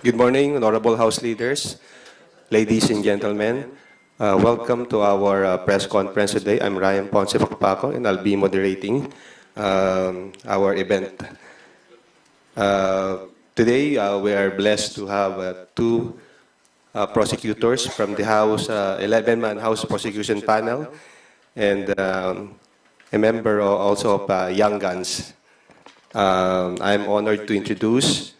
Good morning, honorable House leaders, ladies and gentlemen. Welcome to our press conference today. I'm Ryan Ponce Pacpaco, and I'll be moderating our event. Today, we are blessed to have two prosecutors from the House, 11-man House Prosecution Panel, and a member also of Young Guns. I'm honored to introduce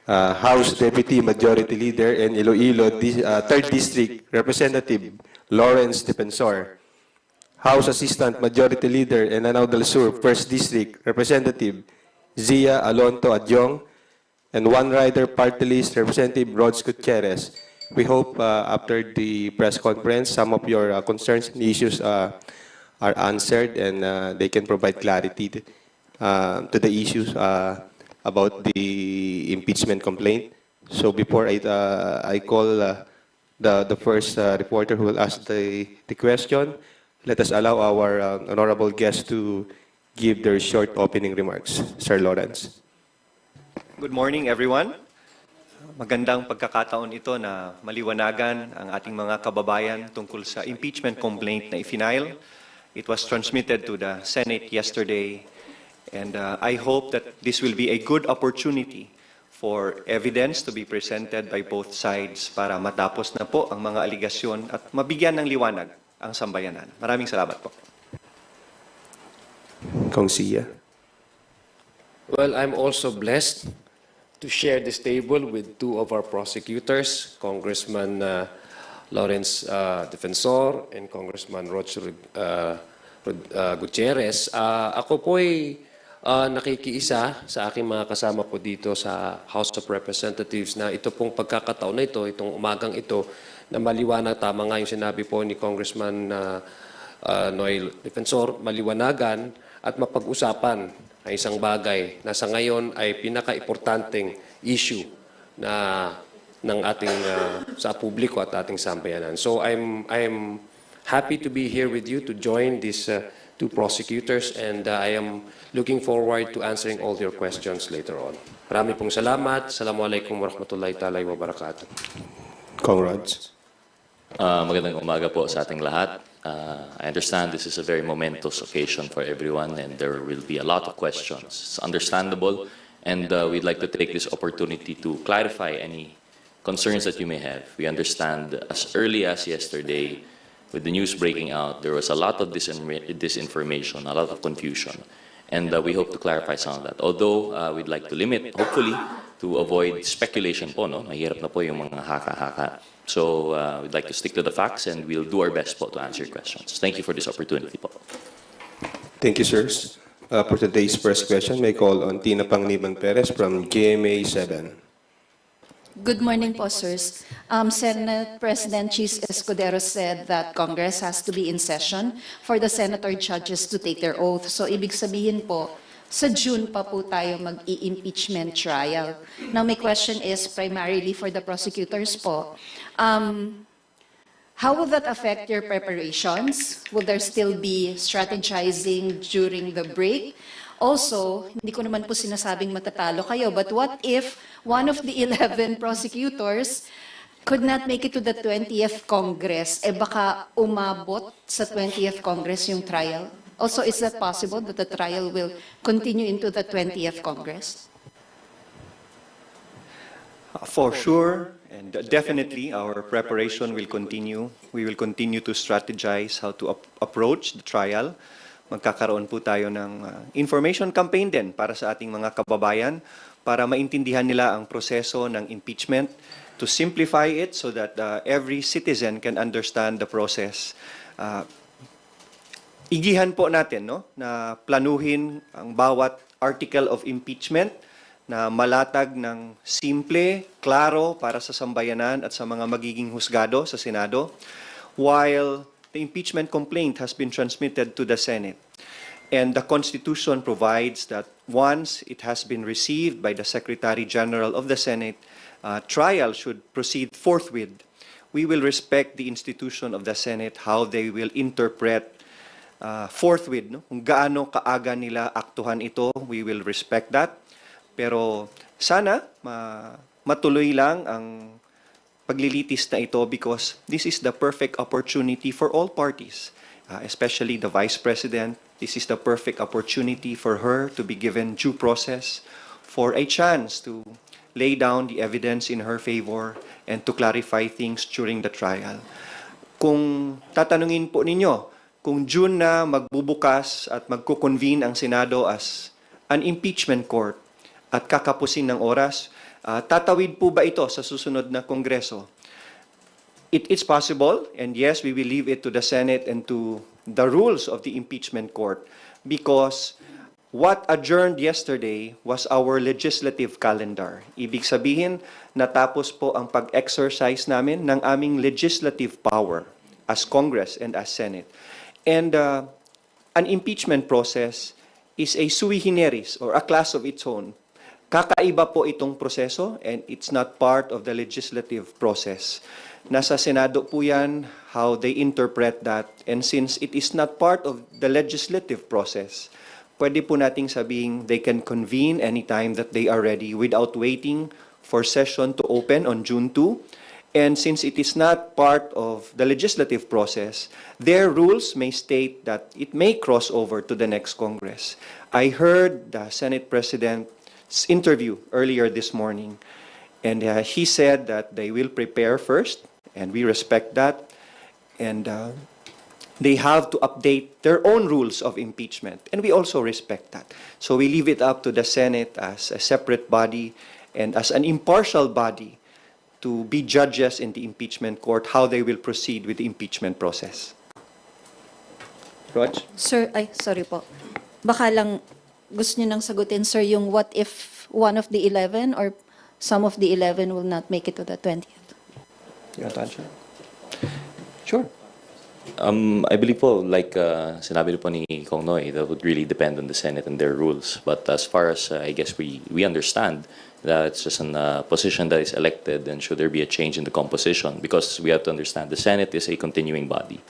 House Deputy Majority Leader and Iloilo 3rd District Representative Lawrence Defensor, House Assistant Majority Leader and Lanao del Sur 1st District Representative Zia Alonto Adjong, and One Rider Party List Representative Rods Gutierrez. We hope after the press conference, some of your concerns and issues are answered, and they can provide clarity to the issues about the impeachment complaint. So before I call the first reporter who will ask the question, let us allow our honorable guests to give their short opening remarks. Sir Lawrence. Good morning, everyone. Magandang pagkakataon ito na maliwanagan ang ating mga kababayan tungkol sa impeachment complaint na ifinail. It was transmitted to the Senate yesterday, and I hope that this will be a good opportunity for evidence to be presented by both sides para matapos na po ang mga aligasyon at mabigyan ng liwanag ang sambayanan. Maraming salamat po. Kong Sia. Well, I'm also blessed to share this table with two of our prosecutors, Congressman Lawrence Defensor and Congressman Rods Gutierrez. Ako po'y nakikiisa sa aking mga kasama po dito sa House of Representatives na ito pong pagkakataon na ito, itong umagang ito, na maliwanag, tama nga yung sinabi po ni Congressman Noel Defensor, maliwanagan at mapag-usapan ay isang bagay na sa ngayon ay pinaka-importanteng issue na ng ating sa publiko at ating sambayanan. So I'm happy to be here with you to join these two prosecutors, and I am looking forward to answering all your questions later on. Marami pong salamat. Assalamualaikum warahmatullahi ta'ala wabarakatuh. Congrats. Magandang umaga po sa ating lahat. I understand this is a very momentous occasion for everyone, and there will be a lot of questions. It's understandable, and we'd like to take this opportunity to clarify any concerns that you may have. We understand as early as yesterday, with the news breaking out, there was a lot of disinformation, a lot of confusion, and we hope to clarify some of that. Although we'd like to limit, hopefully, to avoid speculation po, no? Mahirap na po yung mga haka-haka. So we'd like to stick to the facts, and we'll do our best po to answer your questions. Thank you for this opportunity po. Thank you, sirs. For today's first question, may call on Tina Panganiban Perez from GMA 7. Good morning po, sirs. Senate President Chis Escudero said that Congress has to be in session for the senator judges to take their oath. So ibig sabihin po, sa June pa po tayo mag-i-impeachment trial. Now, my question is primarily for the prosecutors po. How will that affect your preparations? Will there still be strategizing during the break? Also, hindi ko naman po sinasabing matatalo kayo, but what if one of the 11 prosecutors could not make it to the 20th Congress? Baka umabot sa 20th Congress yung trial? Also, is that possible that the trial will continue into the 20th Congress? For sure, and definitely our preparation will continue. We will continue to strategize how to approach the trial. Magkakaroon po tayo ng information campaign din para sa ating mga kababayan para maintindihan nila ang proseso ng impeachment, to simplify it so that every citizen can understand the process. Igihan po natin, no, na planuhin ang bawat article of impeachment na malatag ng simple, klaro para sa sambayanan at sa mga magiging husgado sa Senado, while the impeachment complaint has been transmitted to the Senate. And the Constitution provides that once it has been received by the Secretary General of the Senate, trial should proceed forthwith. We will respect the institution of the Senate, how they will interpret forthwith, no? Kung gaano kaaga nila aktuhan ito, we will respect that. Pero sana matuloy lang ang paglilitis na ito because this is the perfect opportunity for all parties, especially the Vice President. This is the perfect opportunity for her to be given due process, for a chance to lay down the evidence in her favor and to clarify things during the trial. Kung tatanungin po ninyo, kung June na magbubukas at magkukonvene ang Senado as an impeachment court at kakapusin ng oras, tatawid po ba ito sa susunod na Kongreso? It is possible, and yes, we will leave it to the Senate and to the rules of the impeachment court because what adjourned yesterday was our legislative calendar. Ibig sabihin, natapos po ang pag-exercise namin ng aming legislative power as Congress and as Senate. And an impeachment process is a sui generis or a class of its own. Kakaiba po itong proseso and it's not part of the legislative process. Nasa Senado po yan, how they interpret that. And since it is not part of the legislative process, pwede po nating sabing they can convene anytime that they are ready without waiting for session to open on June 2. And since it is not part of the legislative process, their rules may state that it may cross over to the next Congress. I heard the Senate President's interview earlier this morning, and he said that they will prepare first, and we respect that, and they have to update their own rules of impeachment, and we also respect that. So we leave it up to the Senate as a separate body and as an impartial body to be judges in the impeachment court how they will proceed with the impeachment process. Rog? Sir, ay, sorry po. Baka lang gusto niyo nang sagutin, sir, yung what if one of the 11 or some of the 11 will not make it to the 20th? You want to answer? Sure. I believe po, like sinabi po ni Kong Noy, that would really depend on the Senate and their rules. But as far as I guess we understand that it's just a position that is elected, and should there be a change in the composition, because we have to understand the Senate is a continuing body.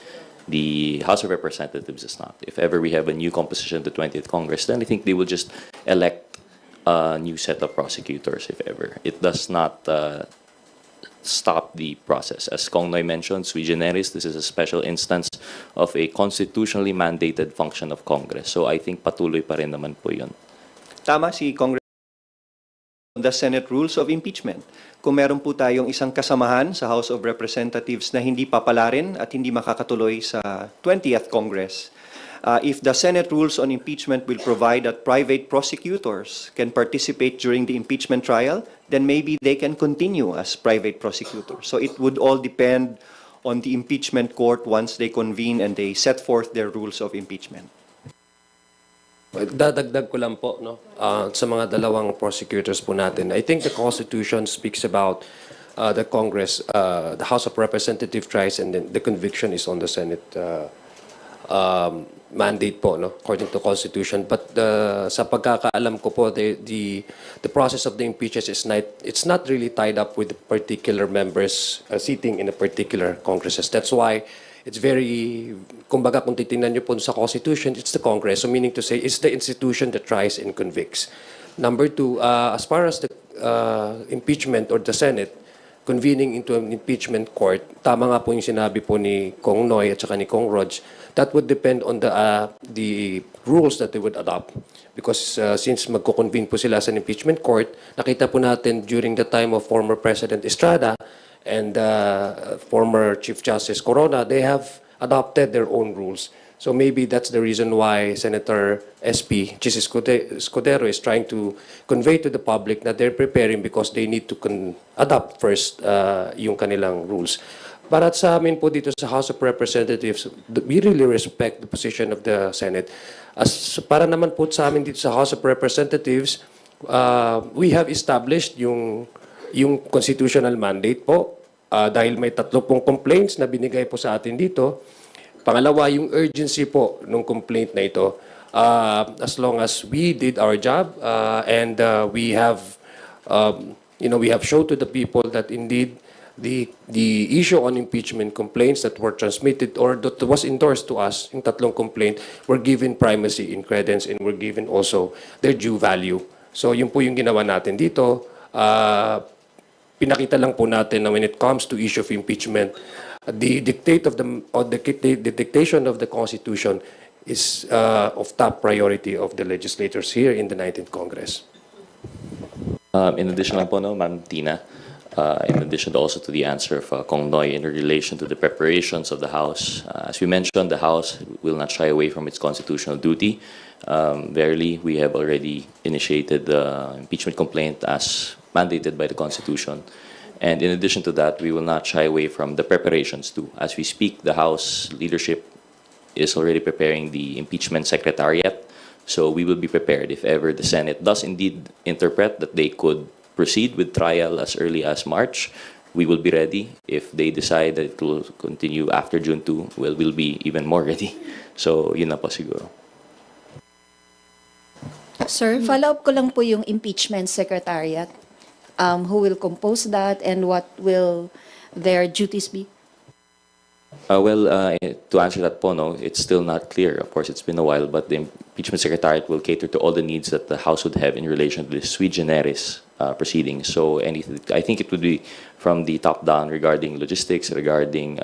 The House of Representatives is not. If ever we have a new composition of the 20th Congress, then I think they will just elect a new set of prosecutors, if ever. It does not stop the process. As Kong Noy mentioned, sui generis, this is a special instance of a constitutionally mandated function of Congress. So I think patuloy pa rin naman po yun. Tama si Congress on the Senate rules of impeachment. Kung meron po tayong isang kasamahan sa House of Representatives na hindi papalarin at hindi makakatuloy sa 20th Congress, if the Senate rules on impeachment will provide that private prosecutors can participate during the impeachment trial, then maybe they can continue as private prosecutors. So it would all depend on the impeachment court once they convene and they set forth their rules of impeachment. Dadagdag ko lang po no, sa mga dalawang prosecutors po natin. I think the Constitution speaks about the Congress, the House of Representatives tries, and then the conviction is on the Senate mandate po, no, according to Constitution. But sa pagkakaalam ko po, the process of the impeachment is not, it's not really tied up with particular members sitting in a particular Congresses. That's why it's very, kumbaga kung titingnan niyo po sa Constitution, it's the Congress. So meaning to say, it's the institution that tries and convicts. Number two, as far as the impeachment or the Senate convening into an impeachment court, tama nga po yung sinabi po ni Kong Noy at saka ni Kong Rog, that would depend on the rules that they would adopt. Because since magko-convene po sila sa impeachment court, nakita po natin during the time of former President Estrada and former Chief Justice Corona, they have adopted their own rules. So maybe that's the reason why Senator SP, Jesus Escudero, is trying to convey to the public that they're preparing because they need to adopt first yung kanilang rules. But sa amin po dito sa House of Representatives, we really respect the position of the Senate. As para naman po sa amin dito sa House of Representatives, we have established yung constitutional mandate po dahil may 30 complaints na binigay po sa atin dito. Pangalawa, yung urgency po ng complaint na ito. As long as we did our job and we have shown to the people that indeed the issue on impeachment complaints that were transmitted or that was endorsed to us, yung 3 complaint, were given primacy in credence and were given also their due value. So yun po yung ginawa natin dito. pinakita lang po natin na when it comes to issue of impeachment, the dictation of the Constitution is of top priority of the legislators here in the 19th Congress. In addition lang po, no, Ma'am Tina, in addition also to the answer of Kong Noy in relation to the preparations of the House, as we mentioned, the House will not shy away from its constitutional duty. Verily, we have already initiated the impeachment complaint as mandated by the Constitution. And in addition to that, we will not shy away from the preparations too. As we speak, the House leadership is already preparing the impeachment secretariat. So we will be prepared if ever the Senate does indeed interpret that they could proceed with trial as early as March. We will be ready. If they decide that it will continue after June 2, well, we'll be even more ready. So yun na po siguro. Sir, follow-up ko lang po yung impeachment secretariat. Who will compose that and what will their duties be? To answer that po, no, it's still not clear. Of course, it's been a while, but the impeachment secretariat will cater to all the needs that the House would have in relation to the sui generis proceedings. So anything, I think it would be from the top down regarding logistics, regarding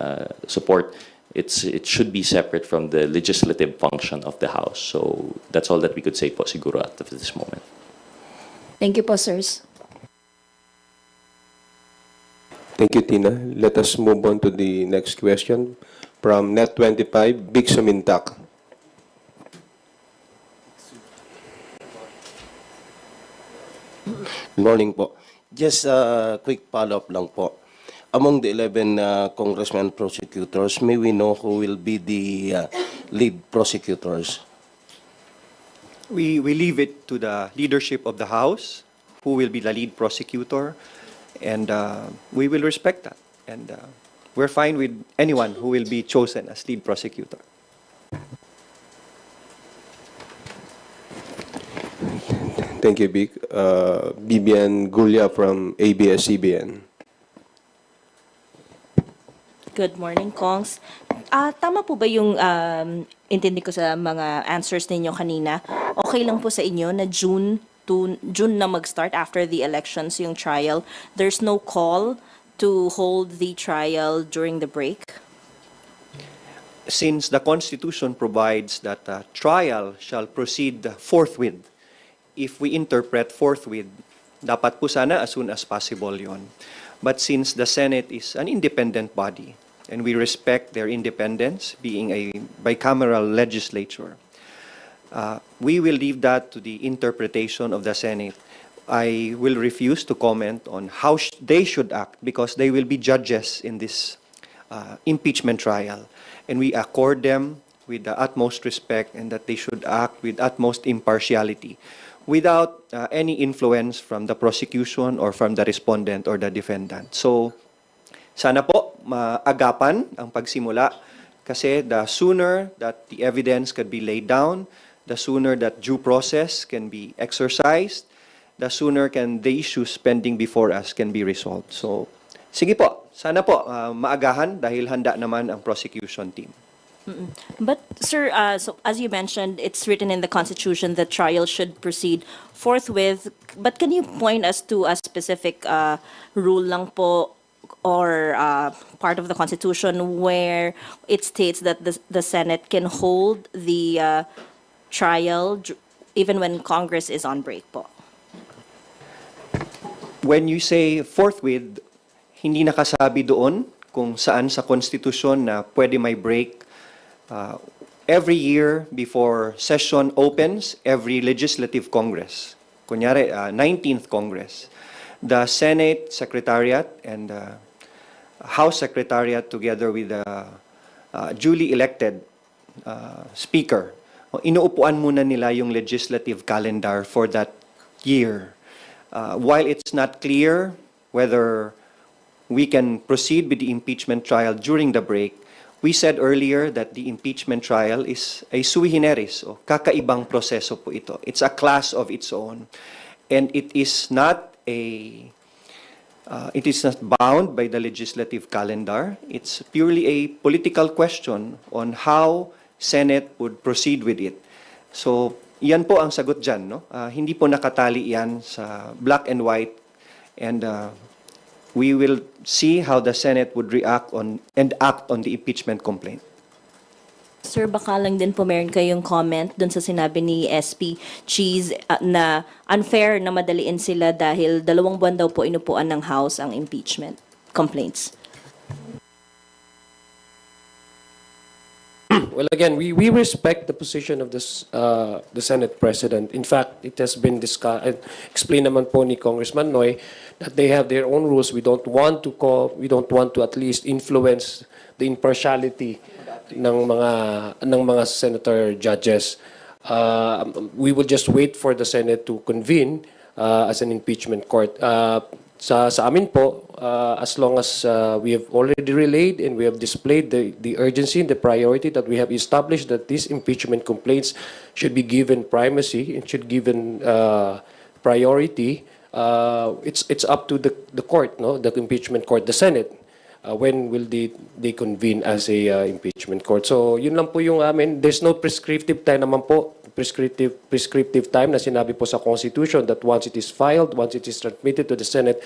support. It should be separate from the legislative function of the House. So that's all that we could say po siguro at this moment. Thank you po, sirs. Thank you, Tina. Let us move on to the next question from Net25, Big Sumintak. Good morning po. Just a quick follow-up lang po. Among the 11 congressmen prosecutors, may we know who will be the lead prosecutors? We leave it to the leadership of the House, who will be the lead prosecutor, and we will respect that. And we're fine with anyone who will be chosen as lead prosecutor. Thank you, Vic. Bibian Gulia from ABS-CBN. Good morning, Kongs. Tama po ba yung intindi ko sa mga answers ninyo kanina? Okay lang po sa inyo na June na mag-start after the elections yung trial. There's no call to hold the trial during the break? Since the Constitution provides that trial shall proceed forthwith, if we interpret forthwith, dapat po sana as soon as possible yon. But since the Senate is an independent body, and we respect their independence, being a bicameral legislature, we will leave that to the interpretation of the Senate. I will refuse to comment on how they should act because they will be judges in this impeachment trial. And we accord them with the utmost respect and that they should act with utmost impartiality without any influence from the prosecution or from the respondent or the defendant. So, sana po maagapan ang pagsimula kasi the sooner that the evidence can be laid down, the sooner that due process can be exercised, the sooner can the issues pending before us can be resolved. So, sige po, sana po maagahan dahil handa naman ang prosecution team. But, sir, so as you mentioned, it's written in the Constitution that trial should proceed forthwith. But can you point us to a specific rule lang po or part of the Constitution where it states that the Senate can hold the trial even when Congress is on break po? When you say forthwith, hindi nakasabi doon kung saan sa Constitution na pwede may break. Every year before session opens, every legislative Congress, kunyari 19th Congress, the Senate Secretariat and House Secretariat together with the duly elected Speaker, inuupuan muna nila yung legislative calendar for that year. While it's not clear whether we can proceed with the impeachment trial during the break, we said earlier that the impeachment trial is a sui generis, o kakaibang proseso po ito. It's a class of its own. And it is not bound by the legislative calendar. It's purely a political question on how Senate would proceed with it. So, yan po ang sagot dyan, no? Hindi po nakatali yan sa black and white. And we will see how the Senate would react on and act on the impeachment complaint. Sir, baka lang din po meron kayong comment dun sa sinabi ni SP Cheese na unfair na madaliin sila dahil 2 buwan daw po inupuan ng House ang impeachment complaints. Well, again, we respect the position of the Senate President. In fact, it has been discussed, explained naman po ni Congressman Noy that they have their own rules. We don't want to at least influence the impartiality ng mga senator judges. We will just wait for the Senate to convene as an impeachment court. Sa amin po, as long as we have already relayed and we have displayed the urgency and the priority that we have established that these impeachment complaints should be given primacy and should given priority, it's up to the court, no, the impeachment court, the Senate. When will they convene as a impeachment court? So yun lang po yung amin. There's no prescriptive time naman po, prescriptive time na sinabi po sa Constitution that once it is filed, once it is transmitted to the Senate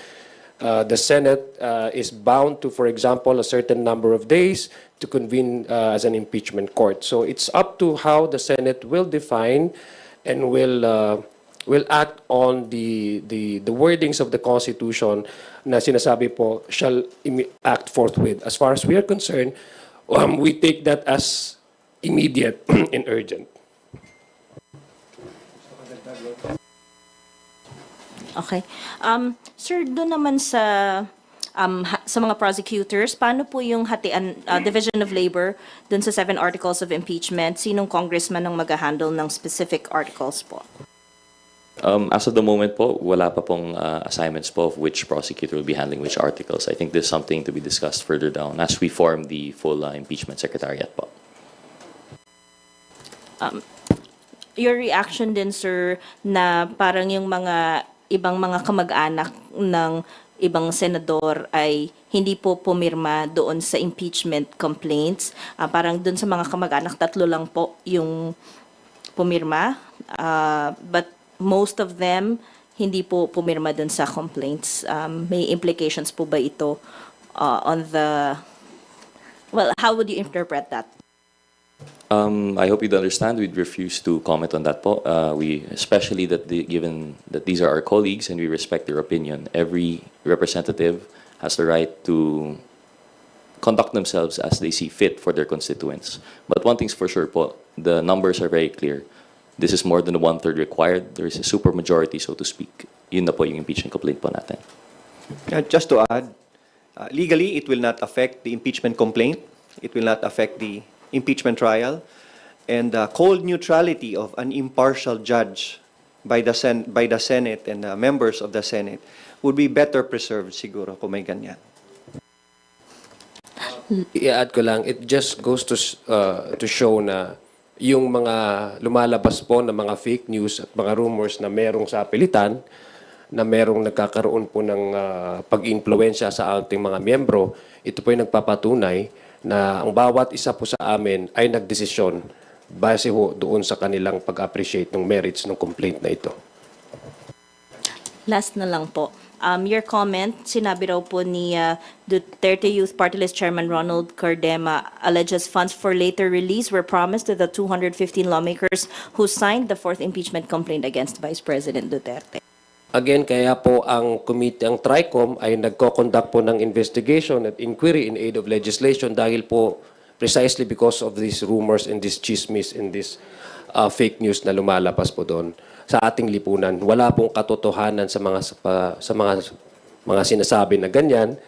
is bound to, for example, a certain number of days to convene as an impeachment court. So it's up to how the Senate will define and will act on the wordings of the Constitution na sinasabi po shall act forthwith. As far as we are concerned, we take that as immediate and urgent. Okay. Sir, doon naman sa mga prosecutors, paano po yung hatian, division of labor doon sa 7 articles of impeachment? Sinong congressman ang mag-handle ng specific articles po? As of the moment po, wala pa pong assignments po of which prosecutor will be handling which articles. I think this is something to be discussed further down as we form the full impeachment secretariat po. Your reaction din, sir, na parang yung ibang mga kamag-anak ng ibang senador ay hindi po pumirma doon sa impeachment complaints. Parang doon sa mga kamag-anak, 3 lang po yung pumirma. But most of them hindi po pumirma dun sa complaints. May implications po ba ito on the... Well, how would you interpret that? I hope you'd understand we'd refuse to comment on that po. Especially given that these are our colleagues and we respect their opinion, every representative has the right to conduct themselves as they see fit for their constituents. But one thing's for sure po, the numbers are very clear. This is more than 1/3 required. There is a supermajority, so to speak. Yun na po yung impeachment complaint po natin. Just to add, legally, it will not affect the impeachment complaint. It will not affect the impeachment trial. And the cold neutrality of an impartial judge by the Senate and the members of the Senate would be better preserved siguro kung may ganyan. I-add ko lang, it just goes to show na yung mga lumalabas po na mga fake news at mga rumors na merong sa pilitan, na merong nagkakaroon po ng pag-influensya sa ating mga miyembro, ito po yung nagpapatunay na ang bawat isa po sa amin ay nagdesisyon base ho doon sa kanilang pag-appreciate ng merits ng complaint na ito. Last na lang po. Your comment, sinabi raw po ni Duterte Youth Party List Chairman Ronald Cardema alleges funds for later release were promised to the 215 lawmakers who signed the 4th impeachment complaint against Vice President Duterte. Again, kaya po ang committee, ang TRICOM ay nagko-conduct po ng investigation at inquiry in aid of legislation dahil po precisely because of these rumors and this chismis and this fake news na lumalabas po doon sa ating lipunan. Wala pong katotohanan sa mga sinasabi na ganyan.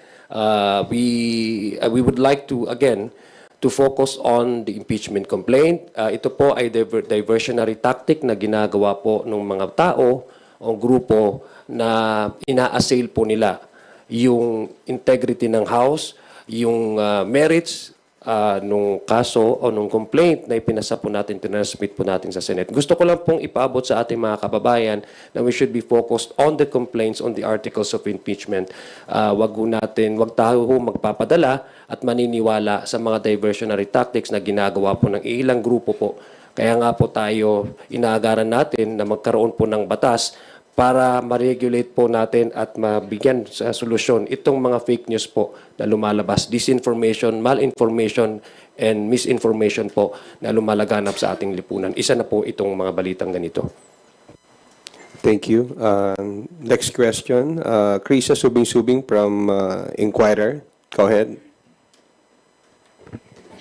We would like to again to focus on the impeachment complaint. Ito po ay diversionary tactic na ginagawa po ng mga tao o grupo na ina-assail po nila yung integrity ng House, yung merits nung kaso o nung complaint na ipinasa po natin, tinasmit po natin sa Senate. Gusto ko lang pong ipaabot sa ating mga kababayan na we should be focused on the complaints, on the articles of impeachment. Wag tayo magpapadala at maniniwala sa mga diversionary tactics na ginagawa po ng ilang grupo po. Kaya nga po tayo inaagaran natin na magkaroon po ng batas para ma-regulate po natin at mabigyan sa solusyon itong mga fake news po na lumalabas, disinformation, malinformation, and misinformation po na lumalaganap sa ating lipunan. Isa na po itong mga balitang ganito. Thank you. Next question, Krisa Subing-Subing from Inquirer. Go ahead.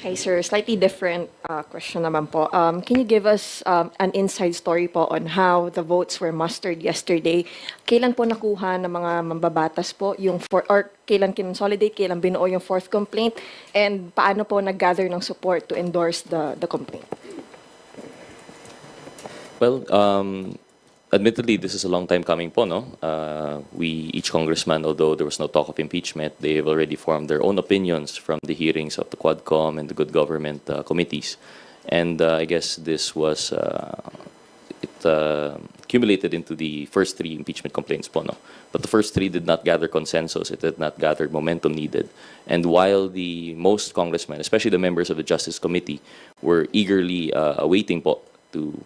Hi, sir. Slightly different question naman po. Can you give us an inside story po on how the votes were mustered yesterday? Kailan po nakuha ng mga mambabatas po yung or kailan kinonsolidate, kailan binuo yung fourth complaint, and paano po nag-gather ng support to endorse the complaint? Well, admittedly, this is a long time coming po, no? Each congressman, although there was no talk of impeachment, they have already formed their own opinions from the hearings of the Quadcom and the Good Government committees. And I guess this was, accumulated into the first three impeachment complaints po, no? But the first three did not gather consensus. It did not gather momentum needed. And while the most congressmen, especially the members of the Justice Committee, were eagerly awaiting po to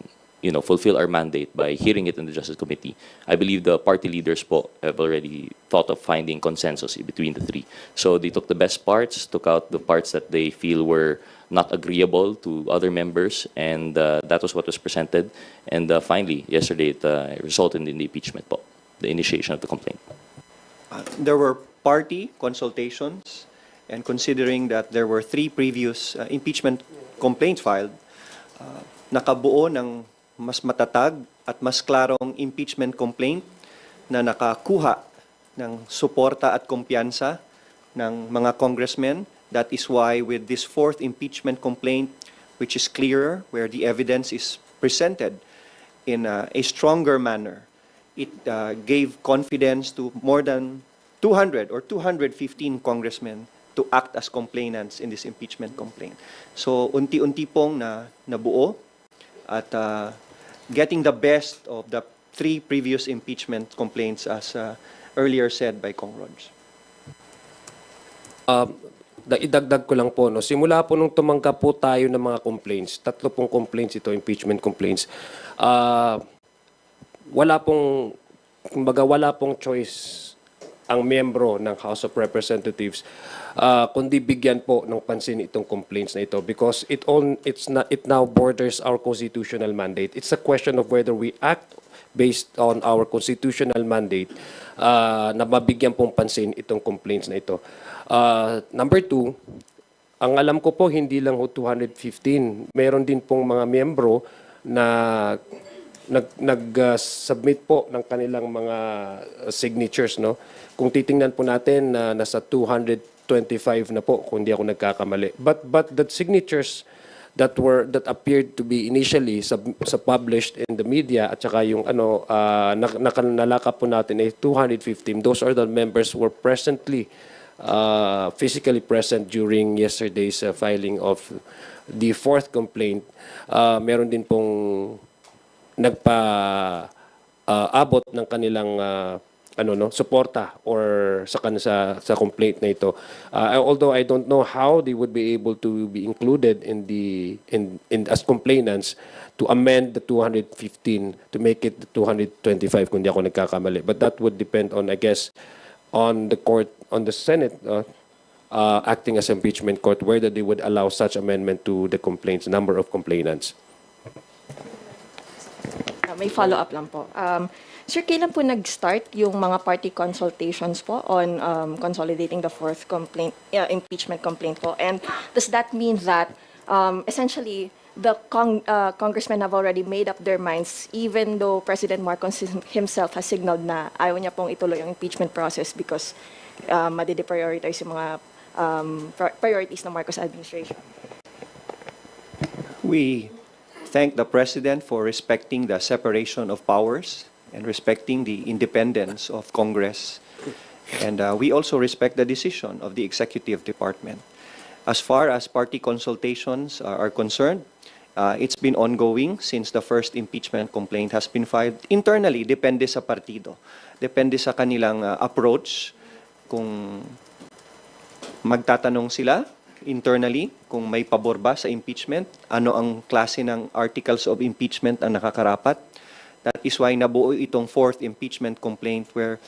fulfill our mandate by hearing it in the Justice Committee, I believe the party leaders po have already thought of finding consensus between the three. So they took the best parts, took out the parts that they feel were not agreeable to other members, and that was what was presented. And finally, yesterday, it resulted in the impeachment po, the initiation of the complaint. There were party consultations, and considering that there were three previous impeachment complaints filed, nakabuo ng mas matatag at mas klarong impeachment complaint na nakakuha ng suporta at kumpiyansa ng mga congressmen. That is why with this fourth impeachment complaint, which is clearer, where the evidence is presented in a stronger manner, it gave confidence to more than 200 or 215 congressmen to act as complainants in this impeachment complaint. So unti-unti pong nabuo at getting the best of the three previous impeachment complaints, as earlier said by Kong Rog. Idagdag ko lang po, no, simula po nung tumanggap po tayo ng mga complaints, 3 pong complaints ito, impeachment complaints, wala pong choice ang miyembro ng House of Representatives kundi bigyan po ng pansin itong complaints na ito, because it now borders our constitutional mandate. It's a question of whether we act based on our constitutional mandate na mabigyan pong pansin itong complaints na ito. Number 2, ang alam ko po hindi lang 215, meron din pong mga miyembro na nag-submit po ng kanilang mga signatures, no? Kung titingnan po natin nasa 225 na po kung hindi ako nagkakamali. But the signatures that appeared to be initially published in the media at saka yung nalakap po natin ay 215. Those are the members who were physically present during yesterday's filing of the fourth complaint. Meron din pong abot ng kanilang suporta or sa complaint na ito. Although I don't know how they would be able to be included in as complainants to amend the 215 to make it the 225 kung di ako nagkakamali. But that would depend on, I guess, on the court, on the Senate acting as impeachment court, whether they would allow such amendment to the complaints, number of complainants. May follow-up lang po. Sir, kailan po nag-start yung mga party consultations po on consolidating the fourth impeachment complaint po? And does that mean that essentially the congressmen have already made up their minds, even though President Marcos himself has signaled na ayaw niya pong ituloy ang impeachment process because madi-deprioritize yung mga priorities ng Marcos administration? We thank the President for respecting the separation of powers and respecting the independence of Congress. And we also respect the decision of the Executive Department. As far as party consultations are concerned, it's been ongoing since the first impeachment complaint has been filed. Internally, depende sa partido. Depende sa kanilang approach. Kung magtatanong sila internally kung may pabor ba sa impeachment, ano ang klase ng articles of impeachment ang nakakarapat That is why nabuo itong fourth impeachment complaint where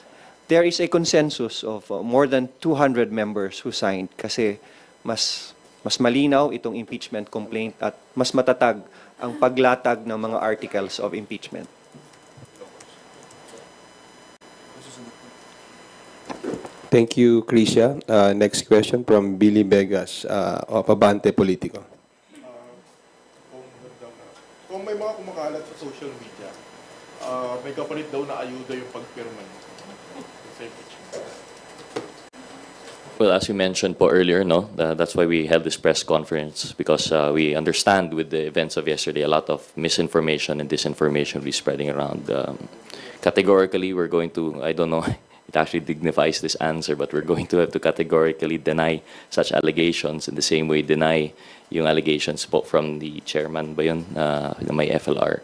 there is a consensus of more than 200 members who signed kasi mas malinaw itong impeachment complaint at mas matatag ang paglatag ng mga articles of impeachment. Thank you, Krisha. Next question from Billy Vegas of Abante Politico. Kung may mga kumakalat sa social media, may kapalit daw na ayuda yung pagpirma niyo sa impeachment. Well, as you mentioned po earlier, no, that's why we held this press conference, because we understand with the events of yesterday, a lot of misinformation and disinformation will be spreading around. Categorically, we're going to, I don't know, it actually dignifies this answer, but we're going to have to categorically deny such allegations, in the same way deny yung allegations po from the chairman ba yun, na may FLR.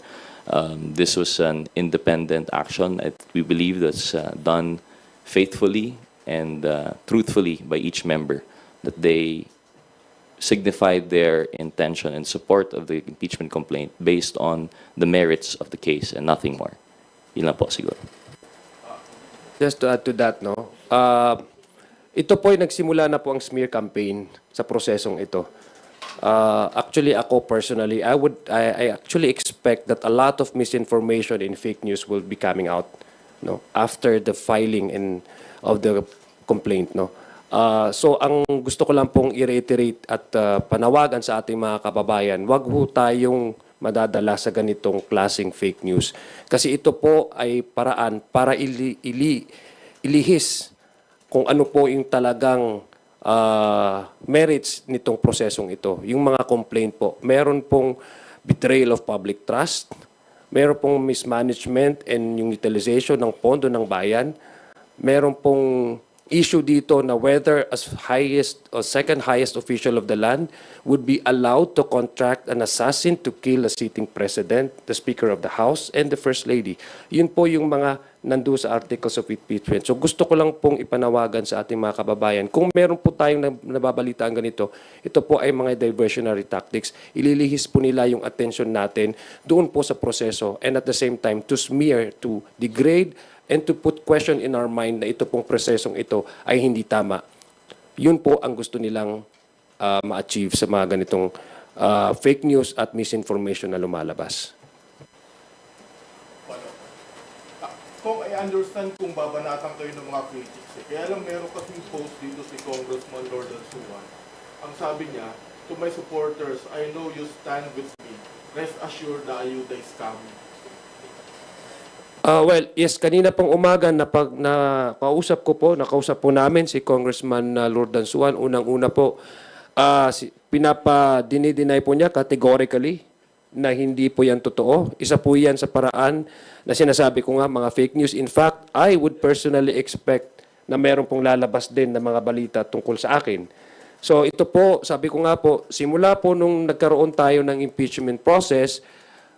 This was an independent action. We believe that's done faithfully and truthfully by each member, that they signified their intention and support of the impeachment complaint based on the merits of the case and nothing more. Yun lang po siguro. Just to add to that, no, ito po ay nagsimula na po ang smear campaign sa prosesong ito. Actually, ako personally, I actually expect that a lot of misinformation and fake news will be coming out, no, after the filing of the complaint, no. So ang gusto ko lang pong i-reiterate at panawagan sa ating mga kababayan, wag ho tayong madadala sa ganitong klaseng fake news. Kasi ito po ay paraan para ilihis kung ano po yung talagang merits nitong prosesong ito. Yung mga complaint po, meron pong betrayal of public trust, meron pong mismanagement and yung utilization ng pondo ng bayan, meron pong issue dito na whether as highest or second highest official of the land would be allowed to contract an assassin to kill a sitting president, the Speaker of the House, and the First Lady. Yun po yung mga nandoon sa articles of impeachment. So gusto ko lang pong ipanawagan sa ating mga kababayan, kung meron po tayong nababalitaan ganito, ito po ay mga diversionary tactics. Ililihis po nila yung attention natin doon po sa proseso, and at the same time to smear, to degrade, and to put question in our mind na ito pong prosesong ito ay hindi tama. Yun po ang gusto nilang ma-achieve sa mga ganitong fake news at misinformation na lumalabas. Kung I understand kung babanatan kayo ng mga critics, kaya lang meron kasing post dito si Congressman Lordan Suwan. Ang sabi niya, to my supporters, I know you stand with me. Rest assured the ayuda is coming. Well, yes, kanina pong umaga nakausap po namin si Congressman Lordan Suwan. Unang-una po, dinideny po niya categorically na hindi po yan totoo. Isa po yan sa paraan na sinasabi ko nga, mga fake news. In fact, I would personally expect na meron pong lalabas din na mga balita tungkol sa akin. So ito po, sabi ko nga po, simula po nung nagkaroon tayo ng impeachment process,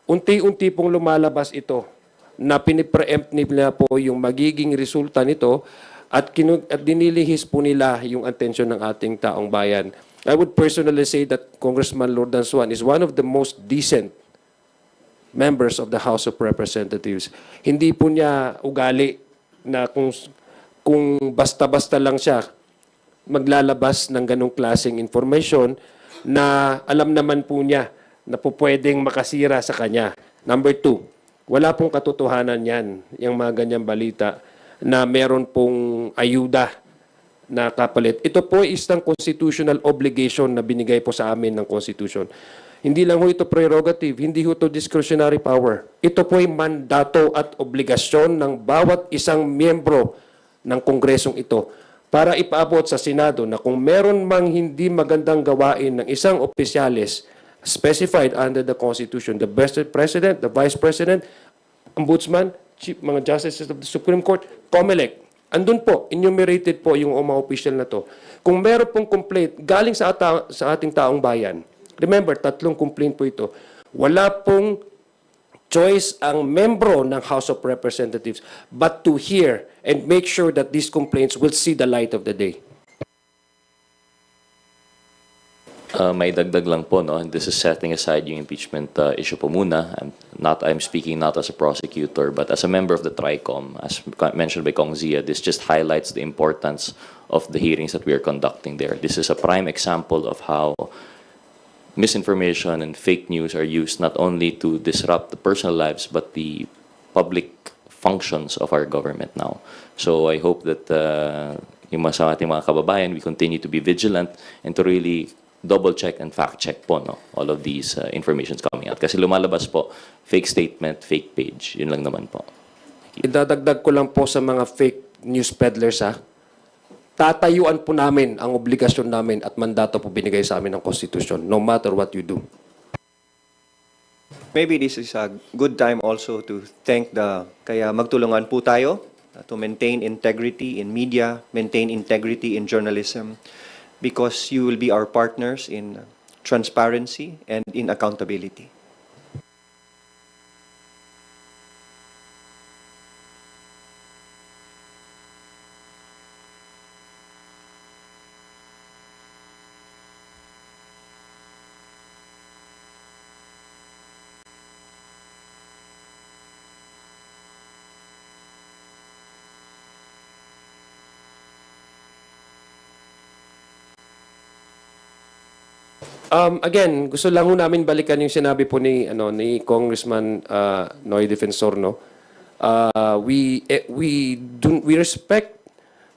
unti-unti pong lumalabas ito na pinipreempt nila po yung magiging resulta nito at dinilihis po nila yung atensyon ng ating taong bayan. I would personally say that Congressman Lordan Suwan is one of the most decent members of the House of Representatives. Hindi po niya ugali na kung basta-basta lang siya maglalabas ng ganong klaseng information na alam naman po niya na po pwedeng makasira sa kanya. Number two, wala pong katotohanan yan, yung mga ganyang balita na meron pong ayuda na kapalit. Ito po ay isang constitutional obligation na binigay po sa amin ng Constitution. Hindi lang ho ito prerogative, hindi ho ito discretionary power. Ito po ay mandato at obligasyon ng bawat isang miyembro ng Kongresong ito para ipaabot sa Senado na kung meron mang hindi magandang gawain ng isang opisyalis specified under the Constitution, the President, the Vice President, Ombudsman, mga Justices of the Supreme Court, COMELEC. Andun po, enumerated po yung mga official na to. Kung meron pong complaint galing sa ating taong bayan, remember, 3 complaint po ito, wala pong choice ang membro ng House of Representatives but to hear and make sure that these complaints will see the light of the day. May dagdag lang po, no? This is setting aside yung impeachment issue po muna. I'm speaking not as a prosecutor, but as a member of the TRICOM. As mentioned by Kong Zia, this just highlights the importance of the hearings that we are conducting there. This is a prime example of how misinformation and fake news are used not only to disrupt the personal lives, but the public functions of our government now. So I hope that yung sa ating mga kababayan, we continue to be vigilant and to really double-check and fact-check po, no, all of these informations coming out. Kasi lumalabas po, fake statement, fake page. Yun lang naman po. Idadagdag ko lang po sa mga fake news peddlers, tatayuan po namin ang obligasyon namin at mandato po binigay sa amin ng Constitution, no matter what you do. Maybe this is a good time also to thank kaya magtulungan po tayo to maintain integrity in media, maintain integrity in journalism, because you will be our partners in transparency and in accountability. Again, gusto lang ho namin balikan yung sinabi po ni Congressman Noy Defensor, no. We respect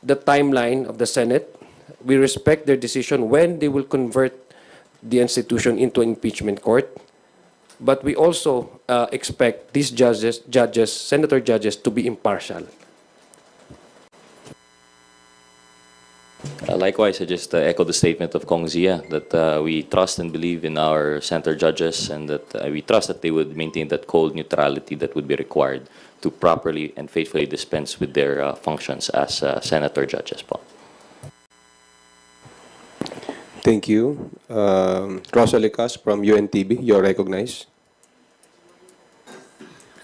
the timeline of the Senate. We respect their decision when they will convert the institution into an impeachment court. But we also expect these senator judges, to be impartial. Likewise, I just echo the statement of Kong Zia that we trust and believe in our senator judges, and that we trust that they would maintain that cold neutrality that would be required to properly and faithfully dispense with their functions as senator judges po. Thank you. Rosalie Cas from UNTV, you're recognized.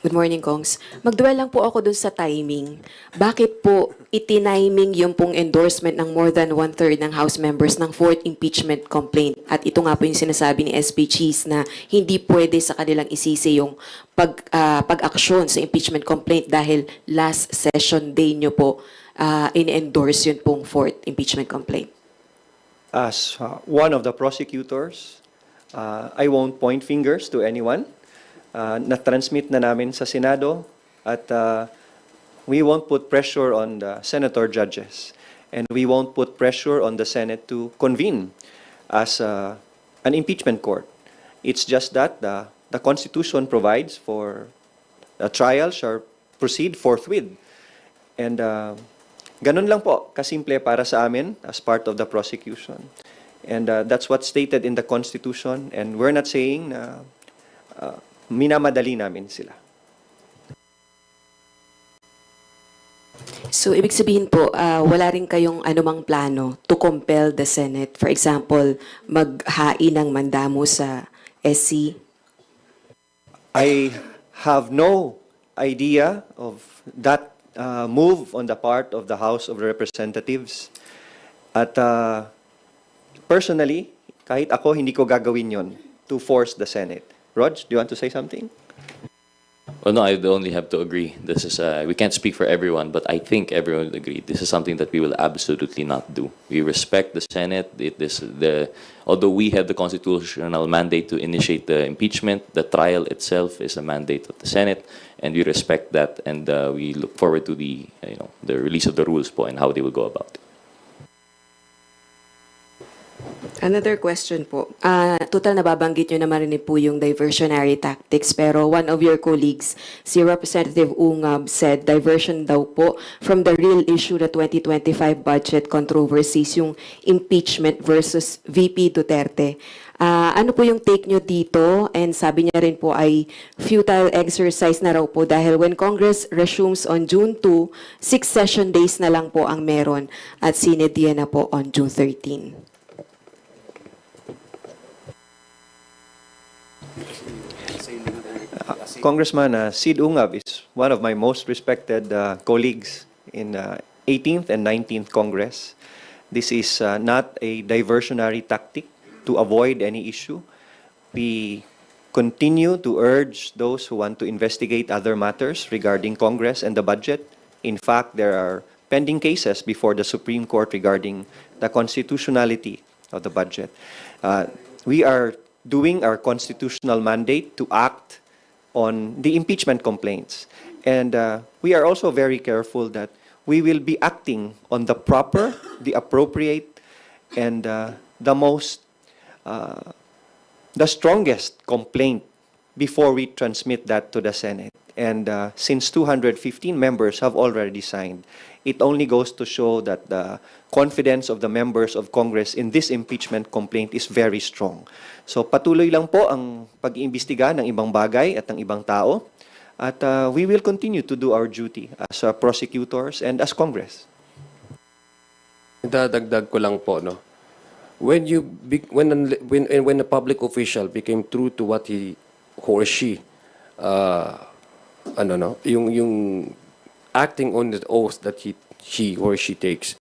Good morning, Kongs. Magduel lang po ako dun sa timing. Bakit po itiniming yung pong endorsement ng more than one-third ng House members ng fourth impeachment complaint? At ito nga po yung sinasabi ni SP Cheese na hindi pwede sa kanilang isisi yung pag-aksyon sa impeachment complaint dahil last session day nyo po in-endorse yun pong fourth impeachment complaint. As one of the prosecutors, I won't point fingers to anyone. Na-transmit na namin sa Senado at we won't put pressure on the senator judges, and we won't put pressure on the Senate to convene as an impeachment court. It's just that the Constitution provides for a trial shall proceed forthwith. And ganun lang po, kasimple para sa amin as part of the prosecution. And that's what's stated in the Constitution, and we're not saying na minamadali namin sila. So, ibig sabihin po, wala rin kayong anumang plano to compel the Senate? For example, maghain ng mandamo sa SC? I have no idea of that move on the part of the House of Representatives. At personally, kahit ako, hindi ko gagawin yon to force the Senate. Rog, do you want to say something? Well, no, I only have to agree. This is we can't speak for everyone, but I think everyone would agree. This is something that we will absolutely not do. We respect the Senate. Although we have the constitutional mandate to initiate the impeachment, the trial itself is a mandate of the Senate, and we respect that. And we look forward to the release of the rules po and how they will go about it. Another question po. Total nababanggit nyo naman rin po yung diversionary tactics, pero one of your colleagues, si Representative Ungab, said diversion daw po from the real issue na 2025 budget controversies, yung impeachment versus VP Duterte. Ano po yung take nyo dito? And sabi niya rin po ay futile exercise na raw po dahil when Congress resumes on June 2, 6 session days na lang po ang meron at sinedya na po on June 13. Congressman Sid Ungab is one of my most respected colleagues in 18th and 19th Congress. This is not a diversionary tactic. to avoid any issue. We continue to urge those who want to investigate other matters regarding Congress and the budget. In fact, there are pending cases before the Supreme Court regarding the constitutionality of the budget. We are doing our constitutional mandate to act on the impeachment complaints. And we are also very careful that we will be acting on the proper, the appropriate, and the strongest complaint before we transmit that to the Senate. And since 215 members have already signed, it only goes to show that the confidence of the members of Congress in this impeachment complaint is very strong. So patuloy lang po ang pag-iimbestiga ng ibang bagay at ng ibang tao. At we will continue to do our duty as prosecutors and as Congress. Dadagdag ko lang po, no. When a public official became true to what he or she yung acting on the oath that he or she takes,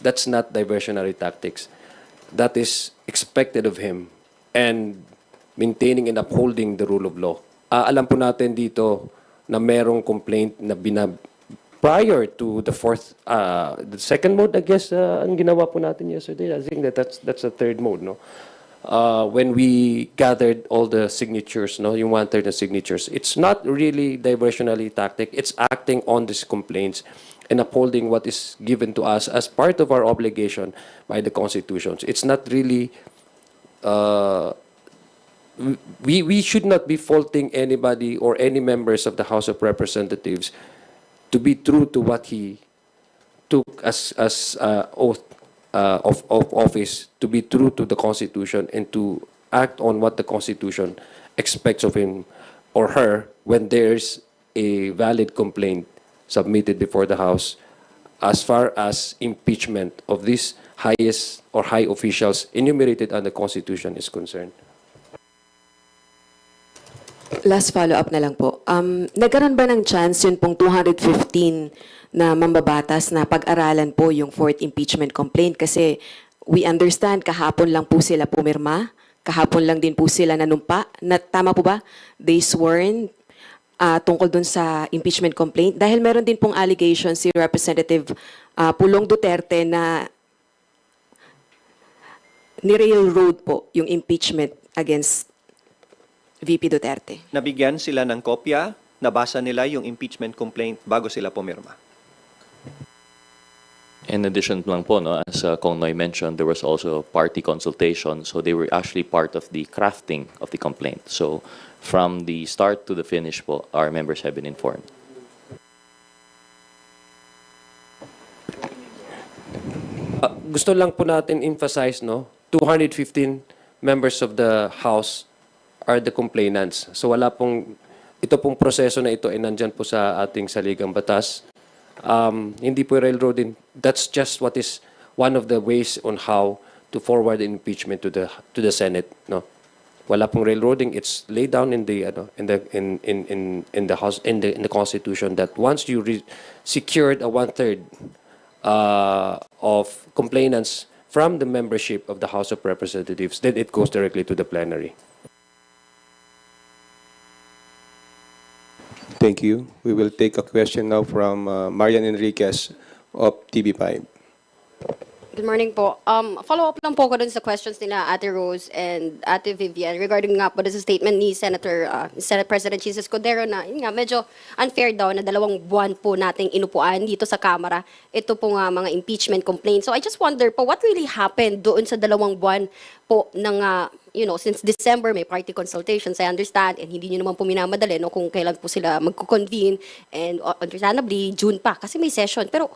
that's not diversionary tactics. That is expected of him, and maintaining and upholding the rule of law. Alam po natin dito na merong complaint na prior to the the second mode, I guess, ang ginawa po natin yesterday. I think that's the third mode, no? When we gathered all the signatures, no, yung 1/3 of signatures, it's not really diversionary tactic. It's acting on these complaints and upholding what is given to us as part of our obligation by the constitutions. It's not really. We should not be faulting anybody or any members of the House of Representatives to be true to what he took as oath of office, to be true to the Constitution and to act on what the Constitution expects of him or her when there's a valid complaint submitted before the House as far as impeachment of these highest or high officials enumerated under the Constitution is concerned. Last follow-up na lang po. Nagkaroon ba ng chance yun pong 215 na mambabatas na pag-aralan po yung fourth impeachment complaint? Kasi we understand kahapon lang po sila pumirma, kahapon lang din po sila nanumpa. Tama po ba? They sworn tungkol dun sa impeachment complaint. Dahil meron din pong allegation si Representative Pulong Duterte na ni-railroad po yung impeachment against VP Duterte. Nabigyan sila ng kopya, nabasa nila yung impeachment complaint bago sila pumirma. In addition lang po, no, as Kong Noy mentioned, there was also party consultation, so they were actually part of the crafting of the complaint. So from the start to the finish po, our members have been informed. Gusto lang po natin emphasize, no, 215 members of the House are the complainants. So wala pong, ito pong proseso na ito ay nandyan po sa ating saligang batas. Hindi po railroading. That's just what is one of the ways on how to forward the impeachment to the Senate. No, wala pong railroading. It's laid down in the House in the Constitution that once you secured a 1/3 of complainants from the membership of the House of Representatives, then it goes directly to the plenary. Thank you. We will take a question now from Marian Enriquez of TV5. Good morning po. Follow-up lang po ko dun sa questions nila Ate Rose and Ate Vivian regarding nga po sa statement ni Senate President Jesus Cordero na yun nga, medyo unfair daw na 2 buwan po nating inupuan dito sa Kamara. Ito po nga mga impeachment complaints. So I just wonder po, what really happened doon sa 2 buwan po ng, since December may party consultations, I understand, and hindi nyo naman po minamadali no, kung kailan po sila magko-convene, and understandably, June pa, kasi may session. Pero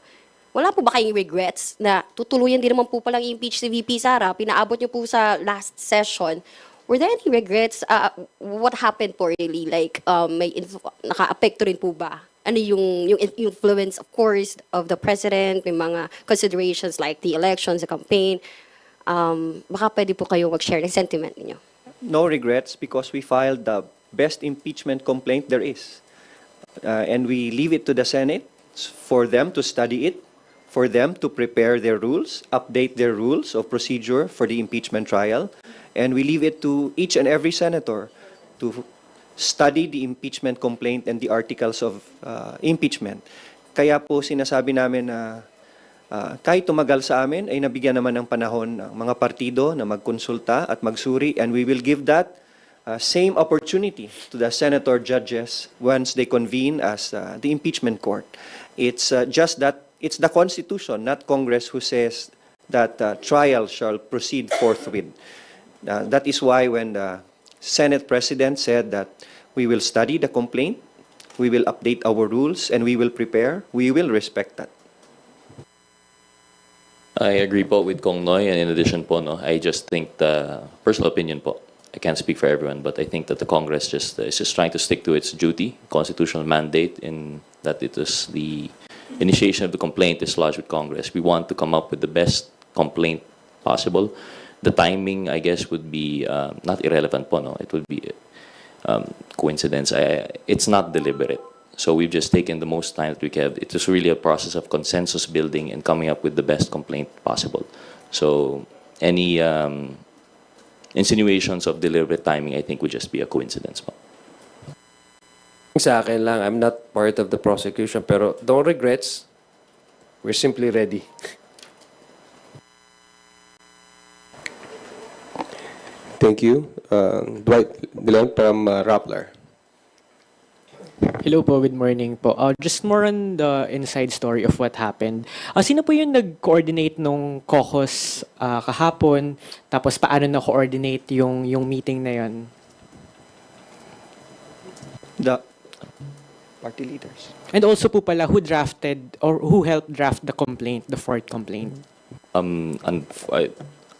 wala po ba kayong regrets na tutuluyan din naman po palang impeach si VP Sara, pinaabot nyo po sa last session? Were there any regrets? What happened po really? Like, naka-apekto rin po ba? Ano yung influence, of course, of the President, may mga considerations like the elections, the campaign. Baka pwede po kayo mag-share ng sentiment niyo. No regrets because we filed the best impeachment complaint there is. And we leave it to the Senate for them to study it, for them to prepare their rules, update their rules of procedure for the impeachment trial. And we leave it to each and every senator to study the impeachment complaint and the articles of impeachment. Kaya po sinasabi namin na kahit tumagal sa amin, ay nabigyan naman ng panahon ng mga partido na magkonsulta at magsuri, and we will give that same opportunity to the senator judges once they convene as the impeachment court. It's just that it's the Constitution, not Congress, who says that trial shall proceed forthwith. That is why when the Senate President said that we will study the complaint, we will update our rules, and we will prepare, we will respect that. I agree po with Kong Noy, and in addition po, no, I just think the personal opinion po, I can't speak for everyone, but I think that the Congress is just trying to stick to its duty, constitutional mandate, in that it is the initiation of the complaint is lodged with Congress. We want to come up with the best complaint possible. The timing, I guess, would be not irrelevant po, no? It would be coincidence. It's not deliberate. So we've just taken the most time that we have. It is really a process of consensus building and coming up with the best complaint possible. So any insinuations of deliberate timing, I think, would just be a coincidence. Sa akin lang, I'm not part of the prosecution, pero no regrets. We're simply ready. Thank you. Dwight Dilon from Rappler. Hello po, good morning po. Just more on the inside story of what happened. Sino po yung nag-coordinate nung caucus kahapon? Tapos paano na-coordinate yung meeting na yun? The party leaders. And also po pala, who drafted or who helped draft the complaint, the fourth complaint?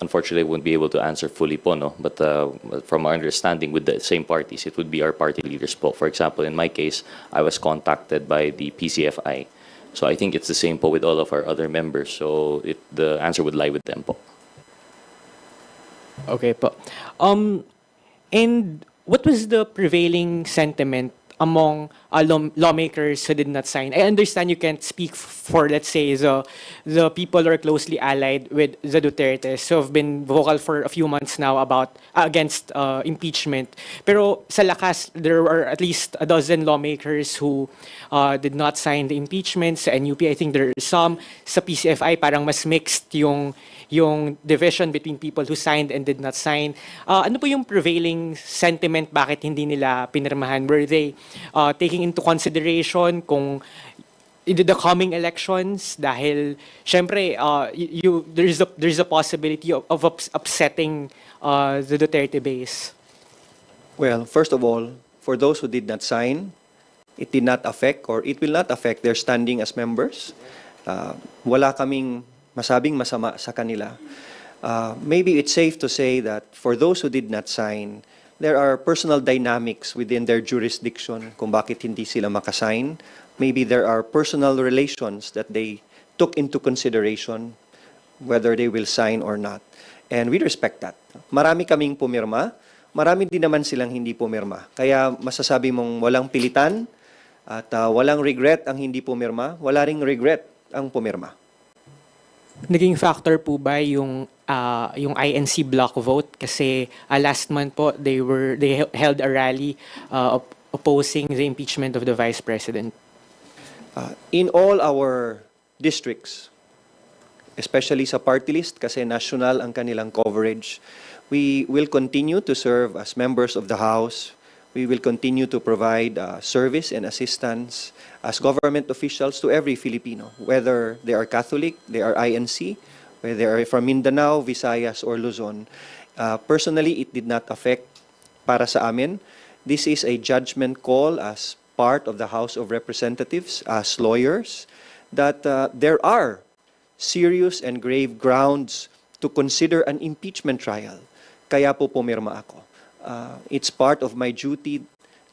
Unfortunately, I wouldn't be able to answer fully po, no? But from our understanding with the same parties, it would be our party leaders po. For example, in my case, I was contacted by the PCFI. So I think it's the same po with all of our other members. So the answer would lie with them po. Okay po. And what was the prevailing sentiment among lawmakers who did not sign? I understand you can't speak for, let's say, the people who are closely allied with the Dutertes who have been vocal for a few months now about against impeachment. Pero sa lakas, there were at least a dozen lawmakers who did not sign the impeachment. Sa NUP, I think there are some. Sa PCFI, parang mas mixed yung division between people who signed and did not sign. Ano po yung prevailing sentiment? Bakit hindi nila pinirmahan? Were they taking into consideration kung the coming elections? Dahil, syempre, there's a possibility of upsetting the Duterte base. Well, first of all, for those who did not sign, it did not affect or it will not affect their standing as members. Wala kaming masabing masama sa kanila. Maybe it's safe to say that for those who did not sign, there are personal dynamics within their jurisdiction kung bakit hindi sila makasign. Maybe there are personal relations that they took into consideration whether they will sign or not. And we respect that. Marami kaming pumirma, marami din naman silang hindi pumirma. Kaya masasabi mong walang pilitan at walang regret ang hindi pumirma, wala ring regret ang pumirma. Naging factor po ba yung INC block vote? Kasi last month po, they held a rally opposing the impeachment of the Vice President. In all our districts, especially sa party list, kasi national ang kanilang coverage, we will continue to serve as members of the House. We will continue to provide service and assistance as government officials to every Filipino, whether they are Catholic, they are INC, whether they are from Mindanao, Visayas, or Luzon. Personally, it did not affect para sa amin. This is a judgment call as part of the House of Representatives, as lawyers, that there are serious and grave grounds to consider an impeachment trial. Kaya po pumirma ako. It's part of my duty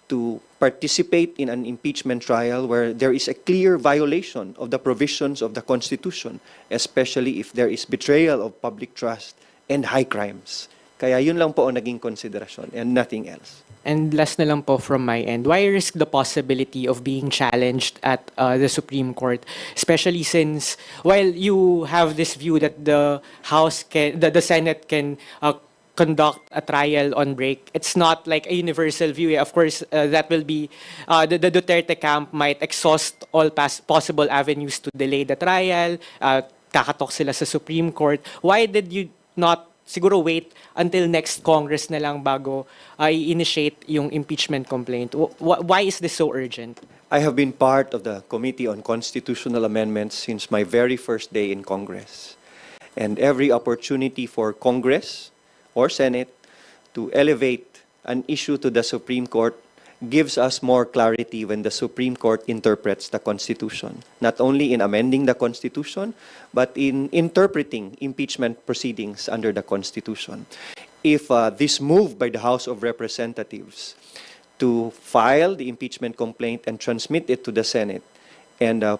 to participate in an impeachment trial where there is a clear violation of the provisions of the Constitution, especially if there is betrayal of public trust and high crimes. Kaya yun lang po ang naging konsiderasyon and nothing else. And last na lang po from my end, why risk the possibility of being challenged at the Supreme Court? Especially since, while you have this view that the House can, the Senate can conduct a trial on break. It's not like a universal view. Of course, that will be, the Duterte camp might exhaust all possible avenues to delay the trial, kakatok sila sa Supreme Court. Why did you not siguro wait until next Congress na lang bago i-initiate yung impeachment complaint? Why is this so urgent? I have been part of the Committee on Constitutional Amendments since my very first day in Congress. And every opportunity for Congress or Senate to elevate an issue to the Supreme Court gives us more clarity when the Supreme Court interprets the Constitution, not only in amending the Constitution, but in interpreting impeachment proceedings under the Constitution. If this move by the House of Representatives to file the impeachment complaint and transmit it to the Senate and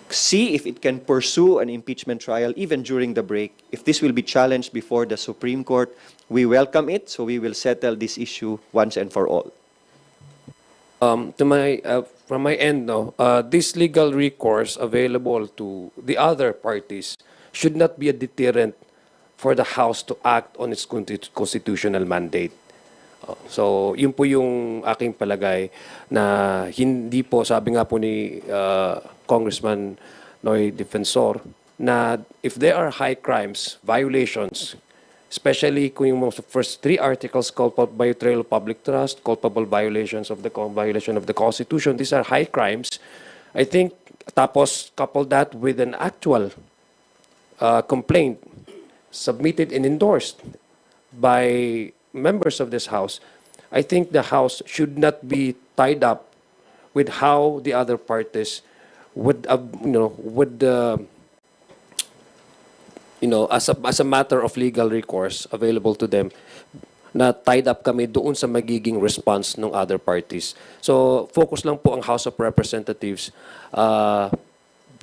see if it can pursue an impeachment trial even during the break, if this will be challenged before the Supreme Court, we welcome it, so we will settle this issue once and for all. From my end, no, this legal recourse available to the other parties should not be a deterrent for the House to act on its constitutional mandate. So, yun po yung aking palagay na hindi po, sabi nga po ni Congressman Noy Defensor, na if there are high crimes, violations, especially kung yung first three articles, culpable betrayal of public trust, culpable violations of the violation of the Constitution, these are high crimes. I think, tapos couple that with an actual complaint submitted and endorsed by members of this House, I think the House should not be tied up with how the other parties would, as a matter of legal recourse available to them, na tied up kami doon sa magiging response ng other parties. So, focus lang po ang House of Representatives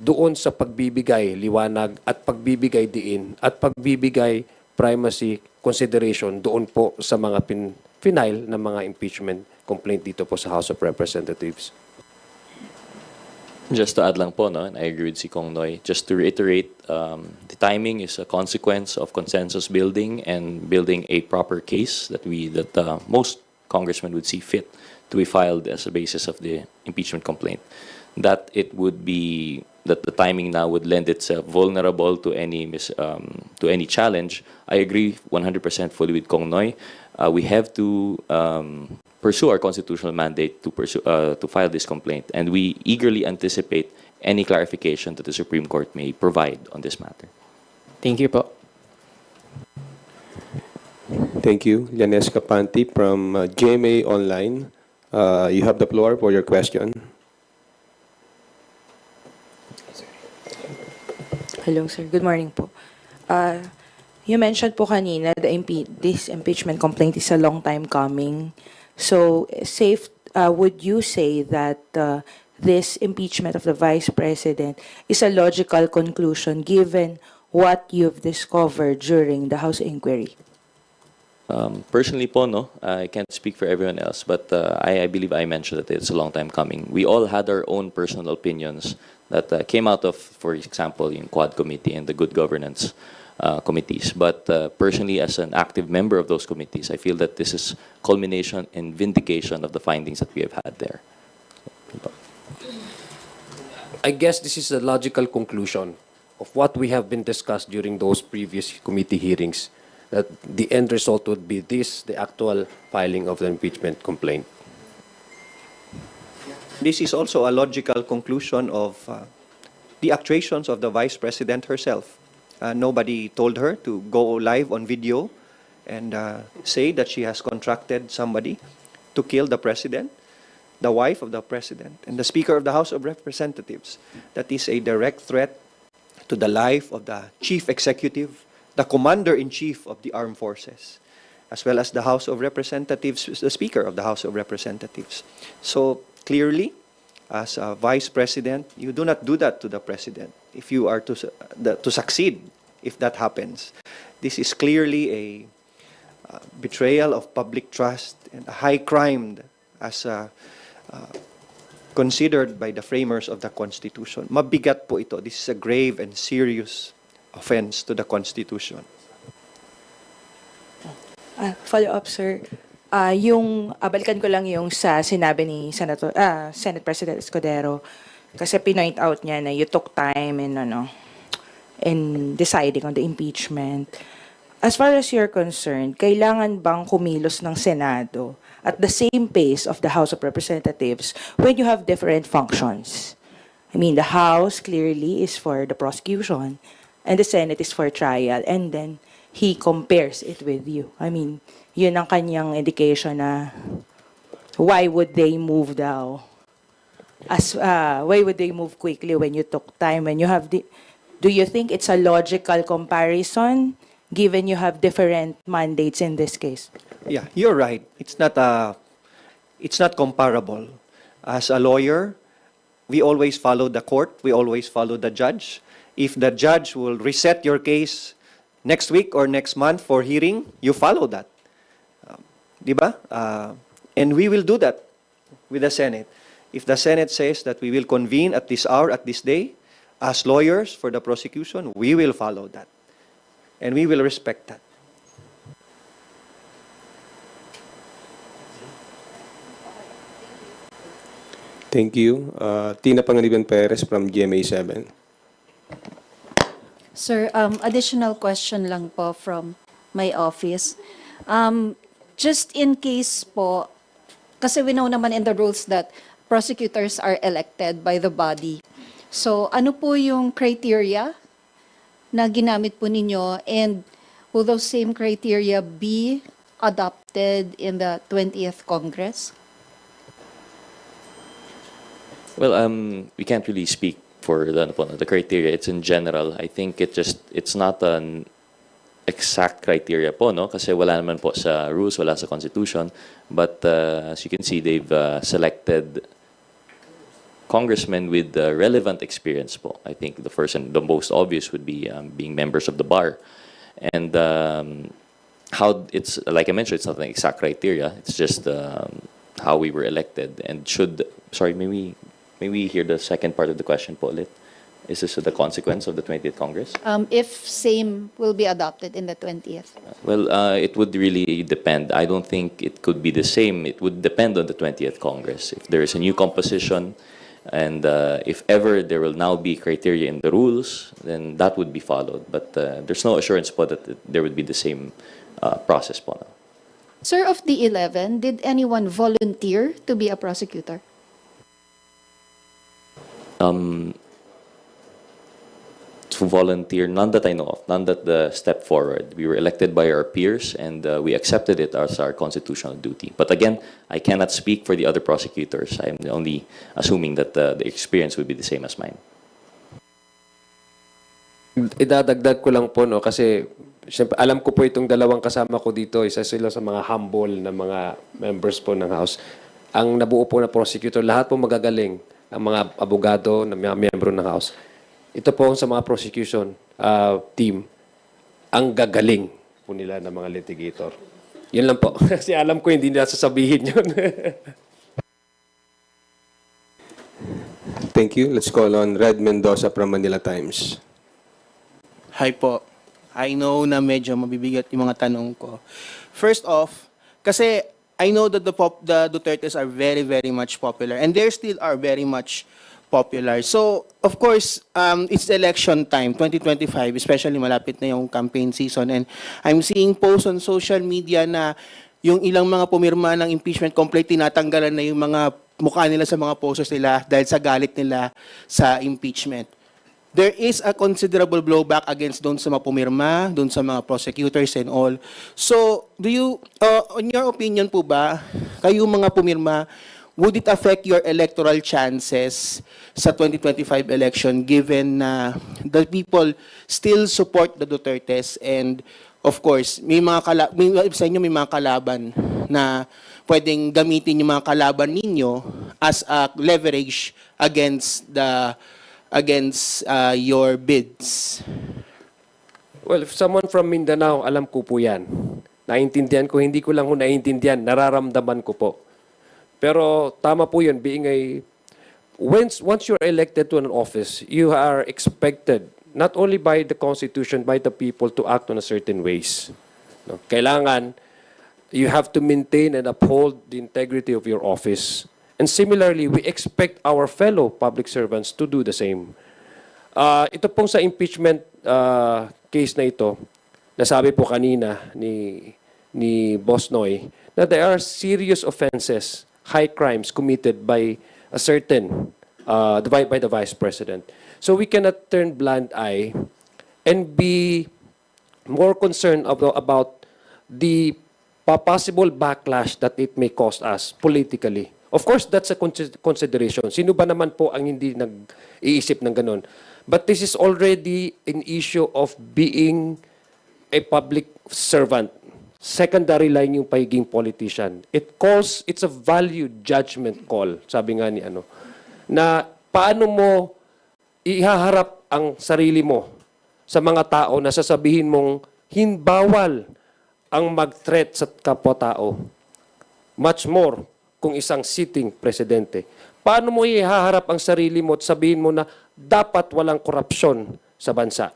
doon sa pagbibigay liwanag at pagbibigay diin at pagbibigay primacy consideration doon po sa mga final na mga impeachment complaint dito po sa House of Representatives. Just to add lang po, no, and I agree with si Kong Noy, just to reiterate, the timing is a consequence of consensus building and building a proper case that most congressmen would see fit to be filed as a basis of the impeachment complaint. That the timing now would lend itself vulnerable to any challenge. I agree 100% fully with Kong Noy. We have to pursue our constitutional mandate to file this complaint, and we eagerly anticipate any clarification that the Supreme Court may provide on this matter. Thank you po. Thank you. Yanes Kapanti from GMA Online. You have the floor for your question. Hello, sir. Good morning po. You mentioned po kanina this impeachment complaint is a long time coming. So, would you say that this impeachment of the Vice President is a logical conclusion given what you've discovered during the House inquiry? Personally po, no, I can't speak for everyone else, but I believe I mentioned that it's a long time coming. We all had our own personal opinions that came out of, for example, in Quad Committee and the Good Governance committees. But personally, as an active member of those committees, I feel that this is culmination and vindication of the findings that we have had there. I guess this is a logical conclusion of what we have been discussed during those previous committee hearings, that the end result would be the actual filing of the impeachment complaint. This is also a logical conclusion of the actuations of the Vice President herself. Nobody told her to go live on video and say that she has contracted somebody to kill the President, the wife of the President, and the Speaker of the House of Representatives. That is a direct threat to the life of the Chief Executive, the Commander-in-Chief of the Armed Forces, as well as the House of Representatives, the Speaker of the House of Representatives. So clearly, as a Vice President, you do not do that to the President if you are to succeed, if that happens. This is clearly a betrayal of public trust and a high crime as considered by the framers of the Constitution. Mabigat po ito. This is a grave and serious offense to the Constitution. Follow-up, sir. Balikan ko lang yung sa sinabi ni Senate President Escudero kasi pinoint out niya na you took time in deciding on the impeachment. As far as you're concerned, kailangan bang kumilos ng Senado at the same pace of the House of Representatives when you have different functions? I mean, the House clearly is for the prosecution and the Senate is for trial, and then he compares it with you. I mean, yun ang kanyang indication na why would they move why would they move quickly when you took time, when you have do you think it's a logical comparison given you have different mandates in this case? Yeah, you're right. It's not comparable. As a lawyer, we always follow the court, we always follow the judge. If the judge will reset your case next week or next month for hearing, you follow that. Diba? And we will do that with the Senate. If the Senate says that we will convene at this hour, at this day, as lawyers for the prosecution, we will follow that. And we will respect that. Thank you. Tina Panganiban Perez from GMA7. Sir, additional question lang po from my office. Just in case po, kasi we know naman in the rules that prosecutors are elected by the body. So, ano po yung criteria na ginamit po ninyo, and will those same criteria be adopted in the 20th Congress? Well, we can't really speak for the criteria. It's in general. I think it's not an exact criteria po, no? Kasi wala naman po sa rules, wala sa Constitution. But as you can see, they've selected congressmen with relevant experience po. I think the first and the most obvious would be being members of the bar. And how it's, like I mentioned, it's not an exact criteria. It's just how we were elected. And may we hear the second part of the question po ulit? Is this the consequence of the 20th Congress? If same will be adopted in the 20th? Well, it would really depend. I don't think it could be the same. It would depend on the 20th Congress. If there is a new composition, and if ever there will now be criteria in the rules, then that would be followed. But there's no assurance po that there would be the same process po now. Sir, of the 11, did anyone volunteer to be a prosecutor? To volunteer, none that I know of, none that stepped forward. We were elected by our peers, and we accepted it as our constitutional duty. But again, I cannot speak for the other prosecutors. I'm only assuming that the experience would be the same as mine. Idadagdag ko lang po, no, kasi siyempre, alam ko po itong dalawang kasama ko dito, isa sila sa mga humble na mga members po ng House. Ang nabuo po na prosecutor, lahat po magagaling, ang mga abogado na mga membro ng House. Ito po sa mga prosecution team, ang gagaling po nila ng mga litigator. Yun lang po. Kasi alam ko hindi nila sasabihin yun. Thank you. Let's call on Red Mendoza from Manila Times. Hi po. I know na medyo mabibigat yung mga tanong ko. First off, kasi I know that the Dutertes are very, very much popular, and they still are very much popular. So, of course, it's election time, 2025, especially malapit na yung campaign season. And I'm seeing posts on social media na yung ilang mga pumirma ng impeachment complaint, tinatanggalan na yung mga mukha nila sa mga posters nila dahil sa galit nila sa impeachment. There is a considerable blowback against doon sa mga pumirma, doon sa mga prosecutors and all. So, in your opinion po ba, kayo mga pumirma, would it affect your electoral chances sa 2025 election given na the people still support the Dutertes, and of course, sa inyo may mga kalaban na pwedeng gamitin yung mga kalaban ninyo as a leverage against your bids? Well, if someone from Mindanao, alam ko po yan. Naintindihan ko, hindi ko lang ho naintindihan, nararamdaman ko po. Pero tama po yun, once you're elected to an office, you are expected, not only by the Constitution, by the people, to act on a certain ways. No? Kailangan, you have to maintain and uphold the integrity of your office. And similarly, we expect our fellow public servants to do the same. Ito pong sa impeachment case na ito, nasabi po kanina ni Boss Noy, na there are serious offenses, high crimes committed by a certain, by the Vice President. So we cannot turn blind eye and be more concerned about the possible backlash that it may cost us politically. Of course, that's a consideration. Sino ba naman po ang hindi nag-iisip ng ganun? But this is already an issue of being a public servant. Secondary line yung pagiging politician. It's a value judgment call, sabi nga ni na paano mo ihaharap ang sarili mo sa mga tao na sasabihin mong bawal ang mag-threat sa kapwa-tao. Much more kung isang sitting presidente. Paano mo ihaharap ang sarili mo at sabihin mo na dapat walang korupsyon sa bansa?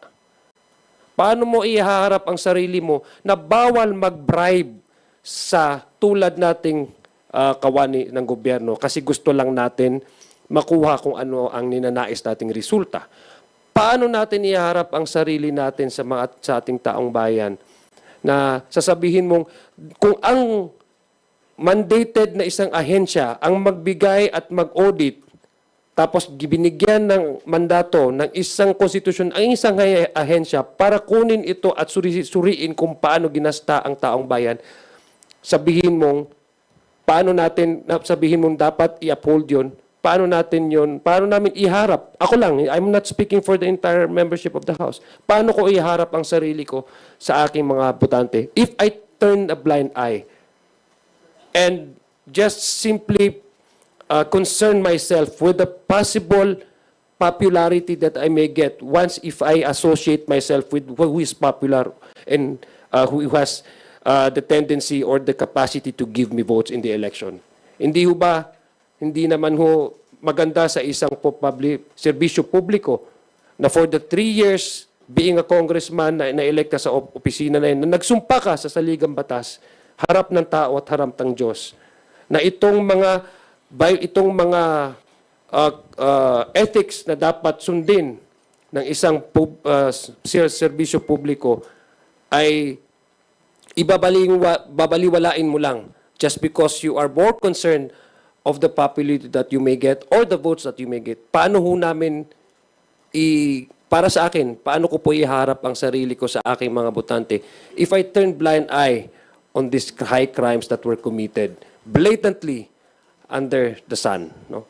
Paano mo ihaharap ang sarili mo na bawal mag-bribe sa tulad nating kawani ng gobyerno kasi gusto lang natin makuha kung ano ang ninanais nating resulta? Paano natin ihaharap ang sarili natin sa ating taong bayan na sasabihin mong kung ang mandated na isang ahensya ang magbigay at mag-audit tapos binigyan ng mandato ng isang konstitusyon ang isang ahensya para kunin ito at suriin kung paano ginasta ang taong bayan, sabihin mong sabihin mong dapat i-uphold yun, paano namin iharap? Ako lang, I'm not speaking for the entire membership of the House. Paano ko iharap ang sarili ko sa aking mga botante if I turn a blind eye and just simply concern myself with the possible popularity that I may get once if I associate myself with who is popular and who has the tendency or the capacity to give me votes in the election. Hindi naman maganda sa isang serbisyo publiko na for the 3 years being a congressman na elekta sa opisina na yun, na nagsumpa ka sa saligang batas, harap ng tao at harap ng Diyos, na itong mga ethics na dapat sundin ng isang serbisyo publiko ay babaliwalain mo lang just because you are more concerned of the popularity that you may get or the votes that you may get. Paano namin para sa akin, paano ko po iharap ang sarili ko sa aking mga botante if I turn blind eye on these high crimes that were committed blatantly under the sun, no?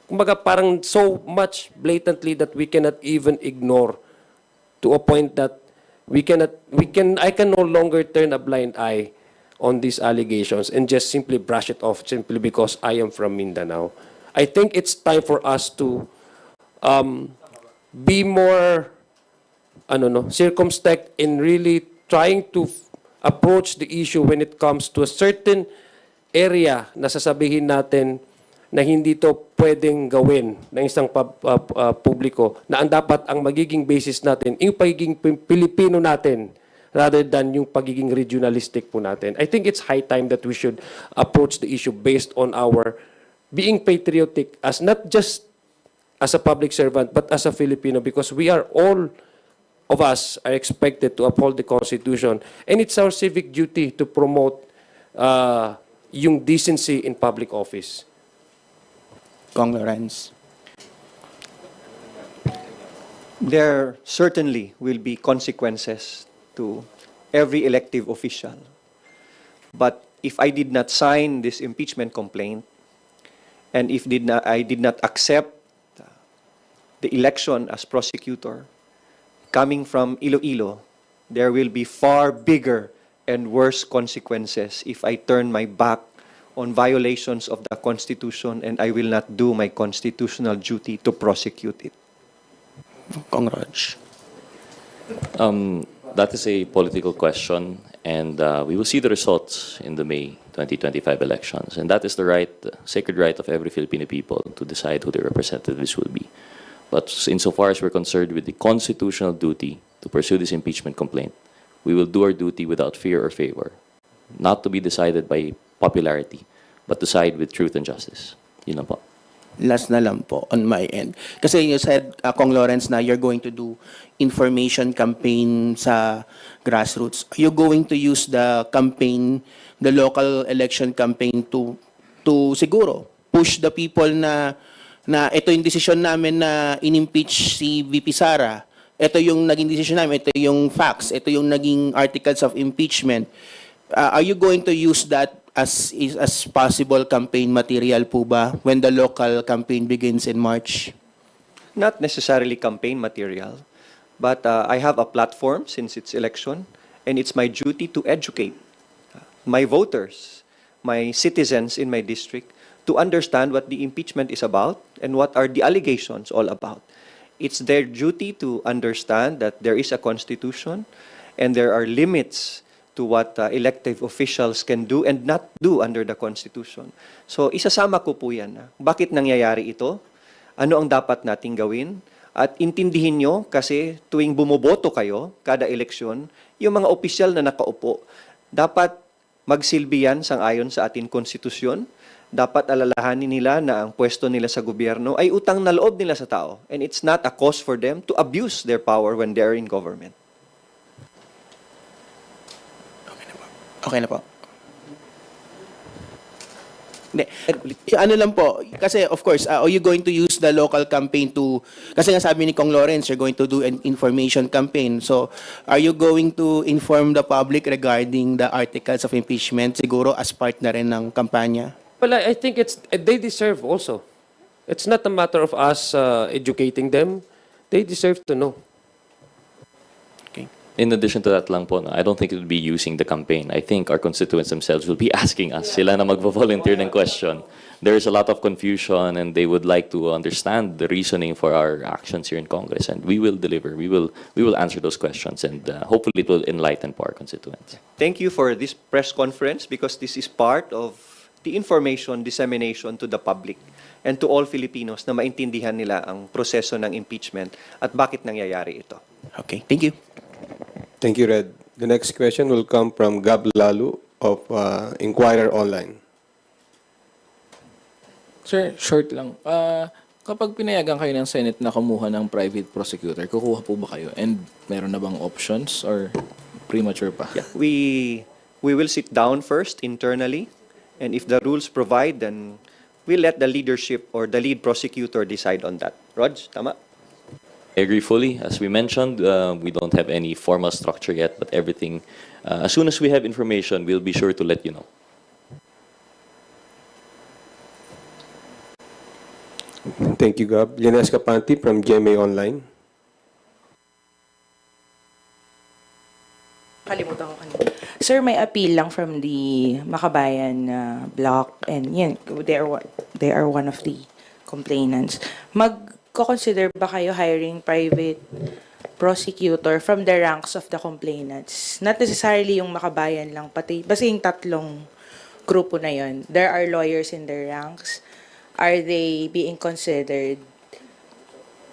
Kumbaga parang so much blatantly that we cannot even ignore to a point that I can no longer turn a blind eye on these allegations and just simply brush it off simply because I am from Mindanao. I think it's time for us to be more circumspect in really trying to approach the issue when it comes to a certain area na sasabihin natin na hindi to pwedeng gawin ng isang publiko na dapat ang magiging basis natin yung pagiging Pilipino natin rather than yung pagiging regionalistic po natin. I think it's high time that we should approach the issue based on our being patriotic as not just as a public servant but as a Filipino because we are all of us are expected to uphold the Constitution and it's our civic duty to promote yung decency in public office. Kong Lawrence. There certainly will be consequences to every elective official. But if I did not sign this impeachment complaint, and if I did not accept the election as prosecutor, coming from Iloilo, there will be far bigger and worse consequences if I turn my back on violations of the Constitution and I will not do my constitutional duty to prosecute it. Congrats. That is a political question, and we will see the results in the May 2025 elections. And that is the right, sacred right of every Filipino people to decide who their representatives will be. But insofar as we're concerned with the constitutional duty to pursue this impeachment complaint, we will do our duty without fear or favor, not to be decided by popularity, but to side with truth and justice. Yun lang po. Last na lang po on my end. Kasi you said, Kong Lawrence, na you're going to do information campaign sa grassroots. Are you going to use the campaign, the local election campaign to siguro push the people na ito yung desisyon namin na in-impeach si VP Sara, ito yung naging desisyon namin, ito yung facts, ito yung naging articles of impeachment. Are you going to use that as possible campaign material po ba when the local campaign begins in March? Not necessarily campaign material, but I have a platform since it's election, and it's my duty to educate my voters, my citizens in my district, to understand what the impeachment is about and what are the allegations all about. It's their duty to understand that there is a constitution and there are limits to what elective officials can do and not do under the Constitution. So isasama ko po yan. Bakit nangyayari ito? Ano ang dapat nating gawin? At intindihin nyo kasi tuwing bumoboto kayo, kada eleksyon, yung mga opisyal na nakaupo, dapat magsilbi yan sang-ayon sa ating konstitusyon. Dapat alalahanin nila na ang pwesto nila sa gobyerno ay utang na loob nila sa tao. And it's not a cause for them to abuse their power when they're in government. Okay na po. Hindi. Ano lang po, kasi of course, are you going to use the local campaign to, kasi nga sabi ni Kong Lawrence, you're going to do an information campaign. So, are you going to inform the public regarding the articles of impeachment, siguro as part na rin ng kampanya? Well, I think they deserve also. It's not a matter of us educating them. They deserve to know. In addition to that lang po, I don't think it would be using the campaign. I think our constituents themselves will be asking us. Sila na magvo-volunteer ng question. There is a lot of confusion and they would like to understand the reasoning for our actions here in Congress. And we will deliver. We will answer those questions and hopefully it will enlighten po our constituents. Thank you for this press conference because this is part of the information dissemination to the public and to all Filipinos na maintindihan nila ang proseso ng impeachment at bakit nangyayari ito. Okay, thank you. Thank you, Red. The next question will come from Gab Lalu of Inquirer Online. Sir, short lang. Kapag pinayagan kayo ng Senate na kumuha ng private prosecutor, kukuha po ba kayo? And meron na bang options or premature pa? Yeah, we will sit down first internally, and if the rules provide, then we'll let the leadership or the lead prosecutor decide on that. Rog, tama? I agree fully. As we mentioned, we don't have any formal structure yet, but everything, as soon as we have information, we'll be sure to let you know. Thank you, Gab. Lines Capanti from GMA Online. Kalimutan ko kanina. Sir, may appeal lang from the Makabayan block and yan, they are one of the complainants. Mag-consider ba kayo hiring private prosecutor from the ranks of the complainants? Not necessarily yung Makabayan lang, pati basta yung tatlong grupo na yun. There are lawyers in their ranks. Are they being considered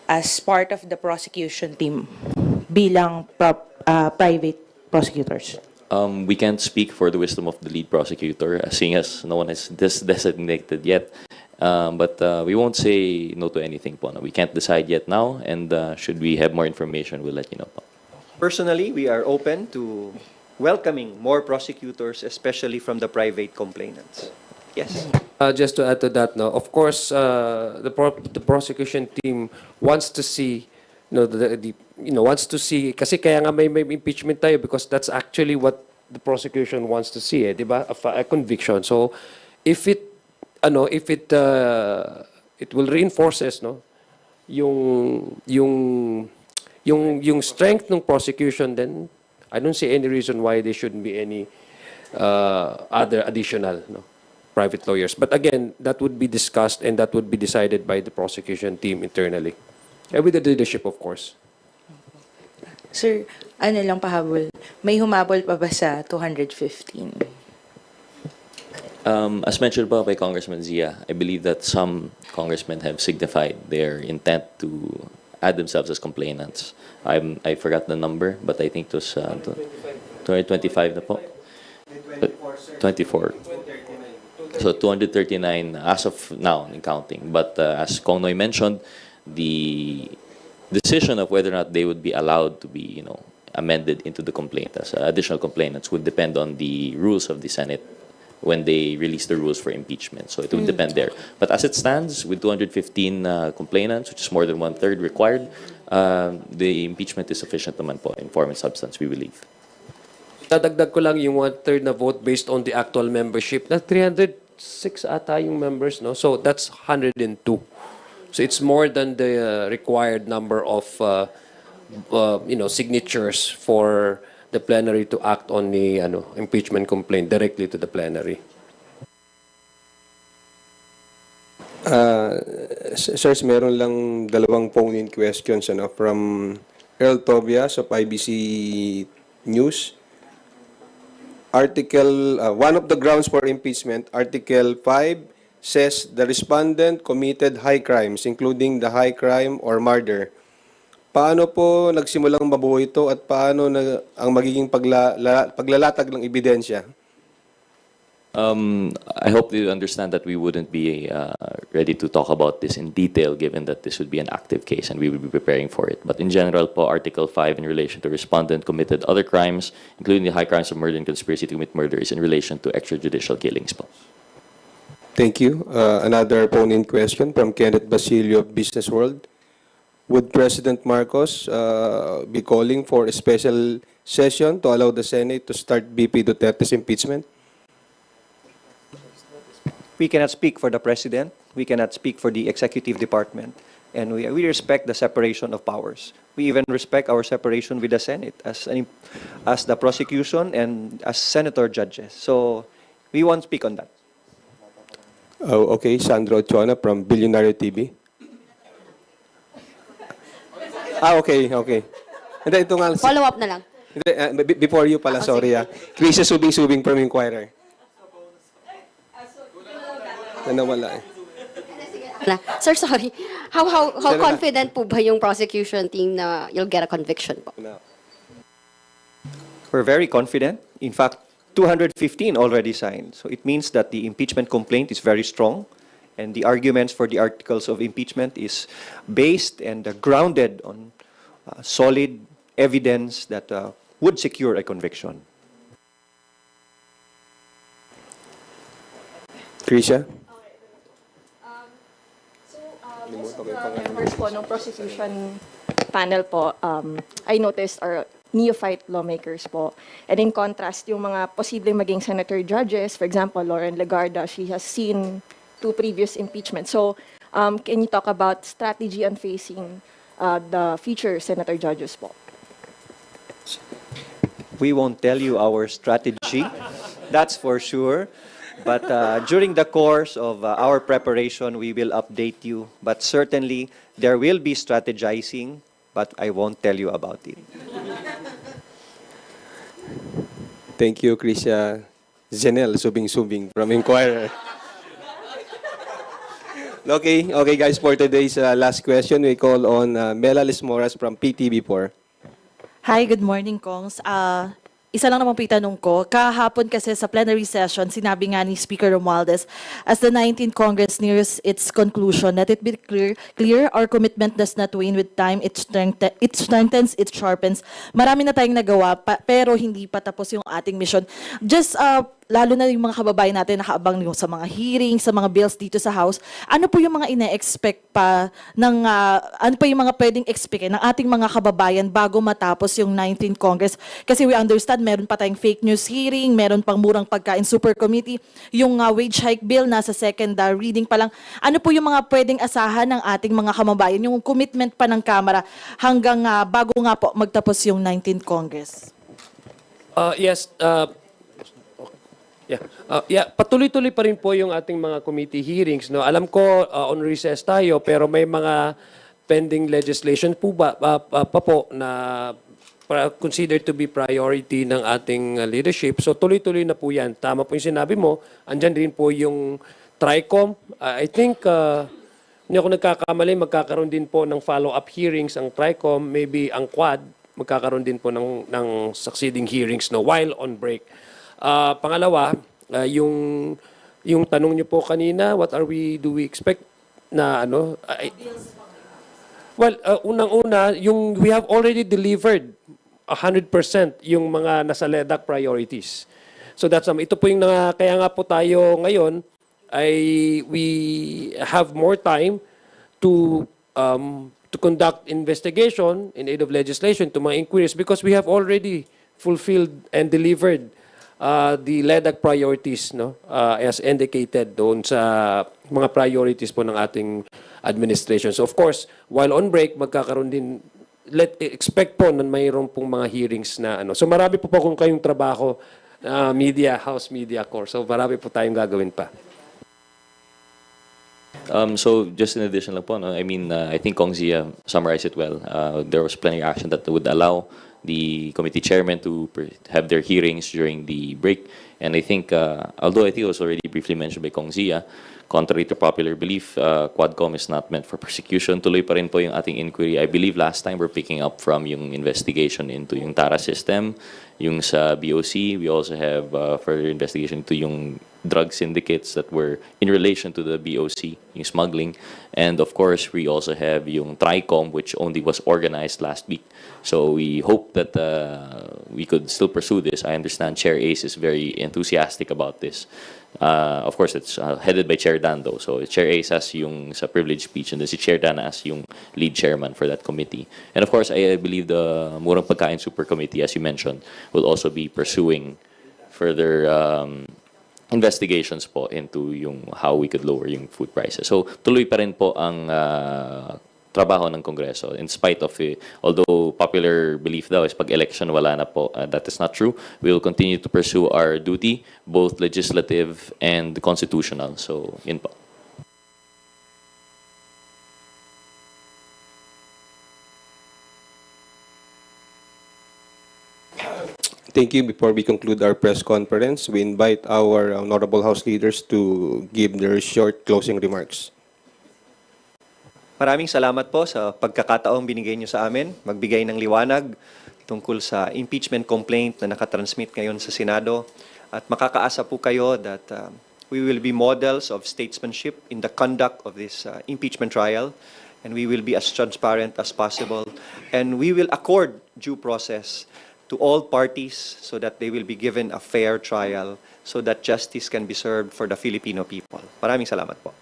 as part of the prosecution team bilang private prosecutors? We can't speak for the wisdom of the lead prosecutor, seeing as no one is designated yet. But we won't say no to anything po. We can't decide yet now, and should we have more information, we'll let you know po. Personally, we are open to welcoming more prosecutors, especially from the private complainants. Yes. Just to add to that, no, of course, the prosecution team wants to see, wants to see, kasi kaya nga may impeachment tayo because that's actually what the prosecution wants to see, di ba? A conviction. So, if it will reinforces, no, yung strength ng prosecution, then I don't see any reason why there shouldn't be any other additional, no, private lawyers. But again, that would be discussed and that would be decided by the prosecution team internally. And with the leadership, of course. Sir, ano lang pahabol, may humabol pa ba sa 215? As mentioned by Congressman Zia, I believe that some congressmen have signified their intent to add themselves as complainants. I forgot the number, but I think it was 225 na po. 24. So 239 as of now and counting. But as Kong Noy mentioned, the decision of whether or not they would be allowed to be, amended into the complaint as additional complainants would depend on the rules of the Senate when they release the rules for impeachment. So it would depend there. But as it stands, with 215 complainants, which is more than 1/3 required, the impeachment is sufficient naman po in form and substance, we believe. Dadagdag ko lang yung 1/3 na vote based on the actual membership. Na 306 ata yung members, no? So that's 102. So it's more than the required number of signatures for the plenary to act on the impeachment complaint directly to the plenary. Sirs, meron lang dalawang phone-in questions from Earl Tobias of IBC News. One of the grounds for impeachment, Article 5, says the respondent committed high crimes, including the high crime or murder. Paano po nagsimulang mabuo ito at paano ang magiging paglalatag ng ebidensya? I hope you understand that we wouldn't be ready to talk about this in detail, given that this would be an active case and we would be preparing for it. But in general, po, Article 5 in relation to respondent committed other crimes, including the high crimes of murder and conspiracy to commit murder, is in relation to extrajudicial killings, po. Thank you. Another phone-in question from Kenneth Basilio of Business World. Would President Marcos be calling for a special session to allow the Senate to start BP Duterte's impeachment? We cannot speak for the President. We cannot speak for the Executive Department. And we respect the separation of powers. We even respect our separation with the Senate as the prosecution and as senator judges. So we won't speak on that. Oh, okay. Sandro Chona from Billionaire TV. Okay. Hindi, ito nga. Follow up na lang. Hindi, before you pala, sorry. Chris Subing from Inquirer. Nawala eh. Sir, sorry. How confident po ba yung prosecution team na you'll get a conviction po? We're very confident. In fact, 215 already signed. So it means that the impeachment complaint is very strong and the arguments for the articles of impeachment is based and grounded on solid evidence that would secure a conviction. Krisha? Members po ng prosecution panel po, I noticed are neophyte lawmakers po. And in contrast, yung mga posibleng maging senator judges, for example, Lauren Legarda, she has seen 2 previous impeachments. So, can you talk about strategy on facing the future senator judges po? We won't tell you our strategy, that's for sure. But during the course of our preparation, we will update you. But certainly, there will be strategizing, but I won't tell you about it. Thank you, Krisha. Janelle Subing from Inquirer. Okay, guys, for today's last question, we call on Mela Lismoras from PTV4. Hi, good morning, Kongs. Isa lang naman po itanong ko. Kahapon kasi sa plenary session, sinabi nga ni Speaker Romualdez, as the 19th Congress nears its conclusion, let it be clear our commitment does not wane with time. It strengthens, it sharpens. Marami na tayong nagawa, pero hindi pa tapos yung ating mission. Just lalo na yung mga kababayan natin nakaabang yung sa mga hearings, sa mga bills dito sa House, ano po yung mga ine-expect pa ng, ano pa yung mga pwedeng expect ng ating mga kababayan bago matapos yung 19th Congress? Kasi we understand, meron pa tayong fake news hearing, meron pang murang pagkain super committee, yung wage hike bill nasa second reading pa lang. Ano po yung mga pwedeng asahan ng ating mga kababayan, yung commitment pa ng Kamara hanggang bago nga po magtapos yung 19th Congress? Yes, patuloy-tuloy pa rin po yung ating mga committee hearings. No? Alam ko on recess tayo, pero may mga pending legislation po pa po na considered to be priority ng ating leadership. So tuloy-tuloy na po yan. Tama po yung sinabi mo. Andyan rin po yung TRICOM. I think hindi ako nagkakamali, magkakaroon din po ng follow-up hearings ang TRICOM, maybe ang Quad, magkakaroon din po ng succeeding hearings while on break. Pangalawa, yung tanong niyo po kanina, do we expect na unang-una, we have already delivered 100% yung mga nasa LEDAC priorities. So ito po yung kaya nga po tayo ngayon we have more time to conduct investigation in aid of legislation to mga inquiries because we have already fulfilled and delivered the LEDAC priorities as indicated doon sa mga priorities po ng ating administration. So of course, while on break, magkakaroon din, expect po na mayroon pong mga hearings na So marami po kung kayong trabaho, House Media Corps. So marami po tayong gagawin pa. So just in addition lang po, I mean, I think Kong Zia summarized it well. There was plenty of action that would allow the committee chairman to have their hearings during the break. And I think, although I think it was already briefly mentioned by Kong Zia, contrary to popular belief, Quadcom is not meant for persecution. Tuloy pa rin po yung ating inquiry. I believe last time we're picking up from yung investigation into yung TARA system, yung sa BOC. We also have further investigation into yung drug syndicates that were in relation to the BOC, yung smuggling. And of course, we also have yung TRICOM, which only was organized last week. So we hope that we could still pursue this. I understand Chair Ace is very enthusiastic about this. Of course, it's headed by Chair Dan, though. So Chair Ace has yung sa privilege speech, and then si Chair Dan as yung lead chairman for that committee. And of course, I believe the Murang Pagkain Super Committee, as you mentioned, will also be pursuing further investigations po into yung how we could lower yung food prices. So tuloy pa rin po ang trabaho ng Kongreso. In spite of, although popular belief daw is pag election wala na po, that is not true. We will continue to pursue our duty, both legislative and constitutional. So yun po. Thank you. Before we conclude our press conference, we invite our honorable House leaders to give their short closing remarks. Maraming salamat po sa pagkakataong binigay niyo sa amin, magbigay ng liwanag tungkol sa impeachment complaint na nakatransmit ngayon sa Senado. At makakaasa po kayo that we will be models of statesmanship in the conduct of this impeachment trial, and we will be as transparent as possible, and we will accord due process to all parties so that they will be given a fair trial so that justice can be served for the Filipino people. Maraming salamat po.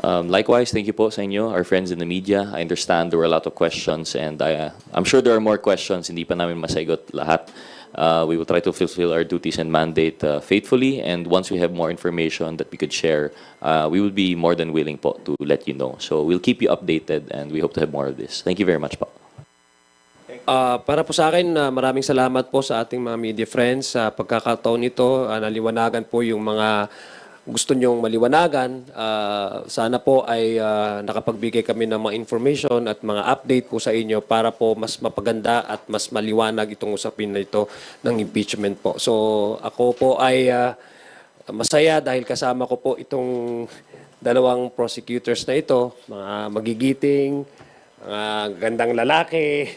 Likewise, thank you po sa inyo, our friends in the media. I understand there were a lot of questions, and I'm sure there are more questions. Hindi pa namin masagot lahat. We will try to fulfill our duties and mandate faithfully, and once we have more information that we could share, we will be more than willing po to let you know. So we'll keep you updated, and we hope to have more of this. Thank you very much po. Para po sa akin, maraming salamat po sa ating mga media friends sa pagkakataon ito. Naliwanagan po yung mga gusto nyong maliwanagan. Sana po ay nakapagbigay kami ng mga information at mga update po sa inyo para po mas mapaganda at mas maliwanag itong usapin na ito ng impeachment po. So ako po ay masaya dahil kasama ko po itong dalawang prosecutors na ito, mga magigiting, mga gandang lalaki,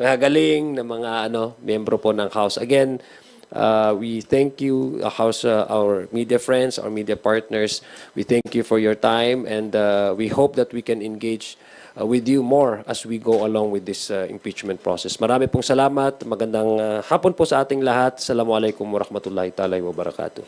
mga galing na mga miyembro po ng House. Again, we thank you, House, our media friends, our media partners. We thank you for your time, and we hope that we can engage with you more as we go along with this impeachment process. Marami pong salamat. Magandang hapon po sa ating lahat. Assalamualaikum warahmatullahi ta'ala wabarakatuh.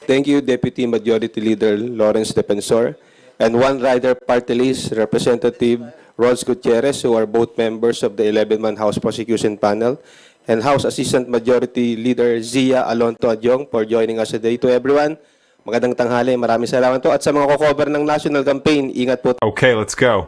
Thank you, Deputy Majority Leader Lawrence Defensor, and One Rider Party List Representative Rose Gutierrez, who are both members of the 11-man House Prosecution Panel, and House Assistant Majority Leader Zia Alonto Adjong for joining us today. To everyone, magandang tanghali, maraming salamat po. At sa mga ko-cover ng national campaign, ingat po. Okay, let's go.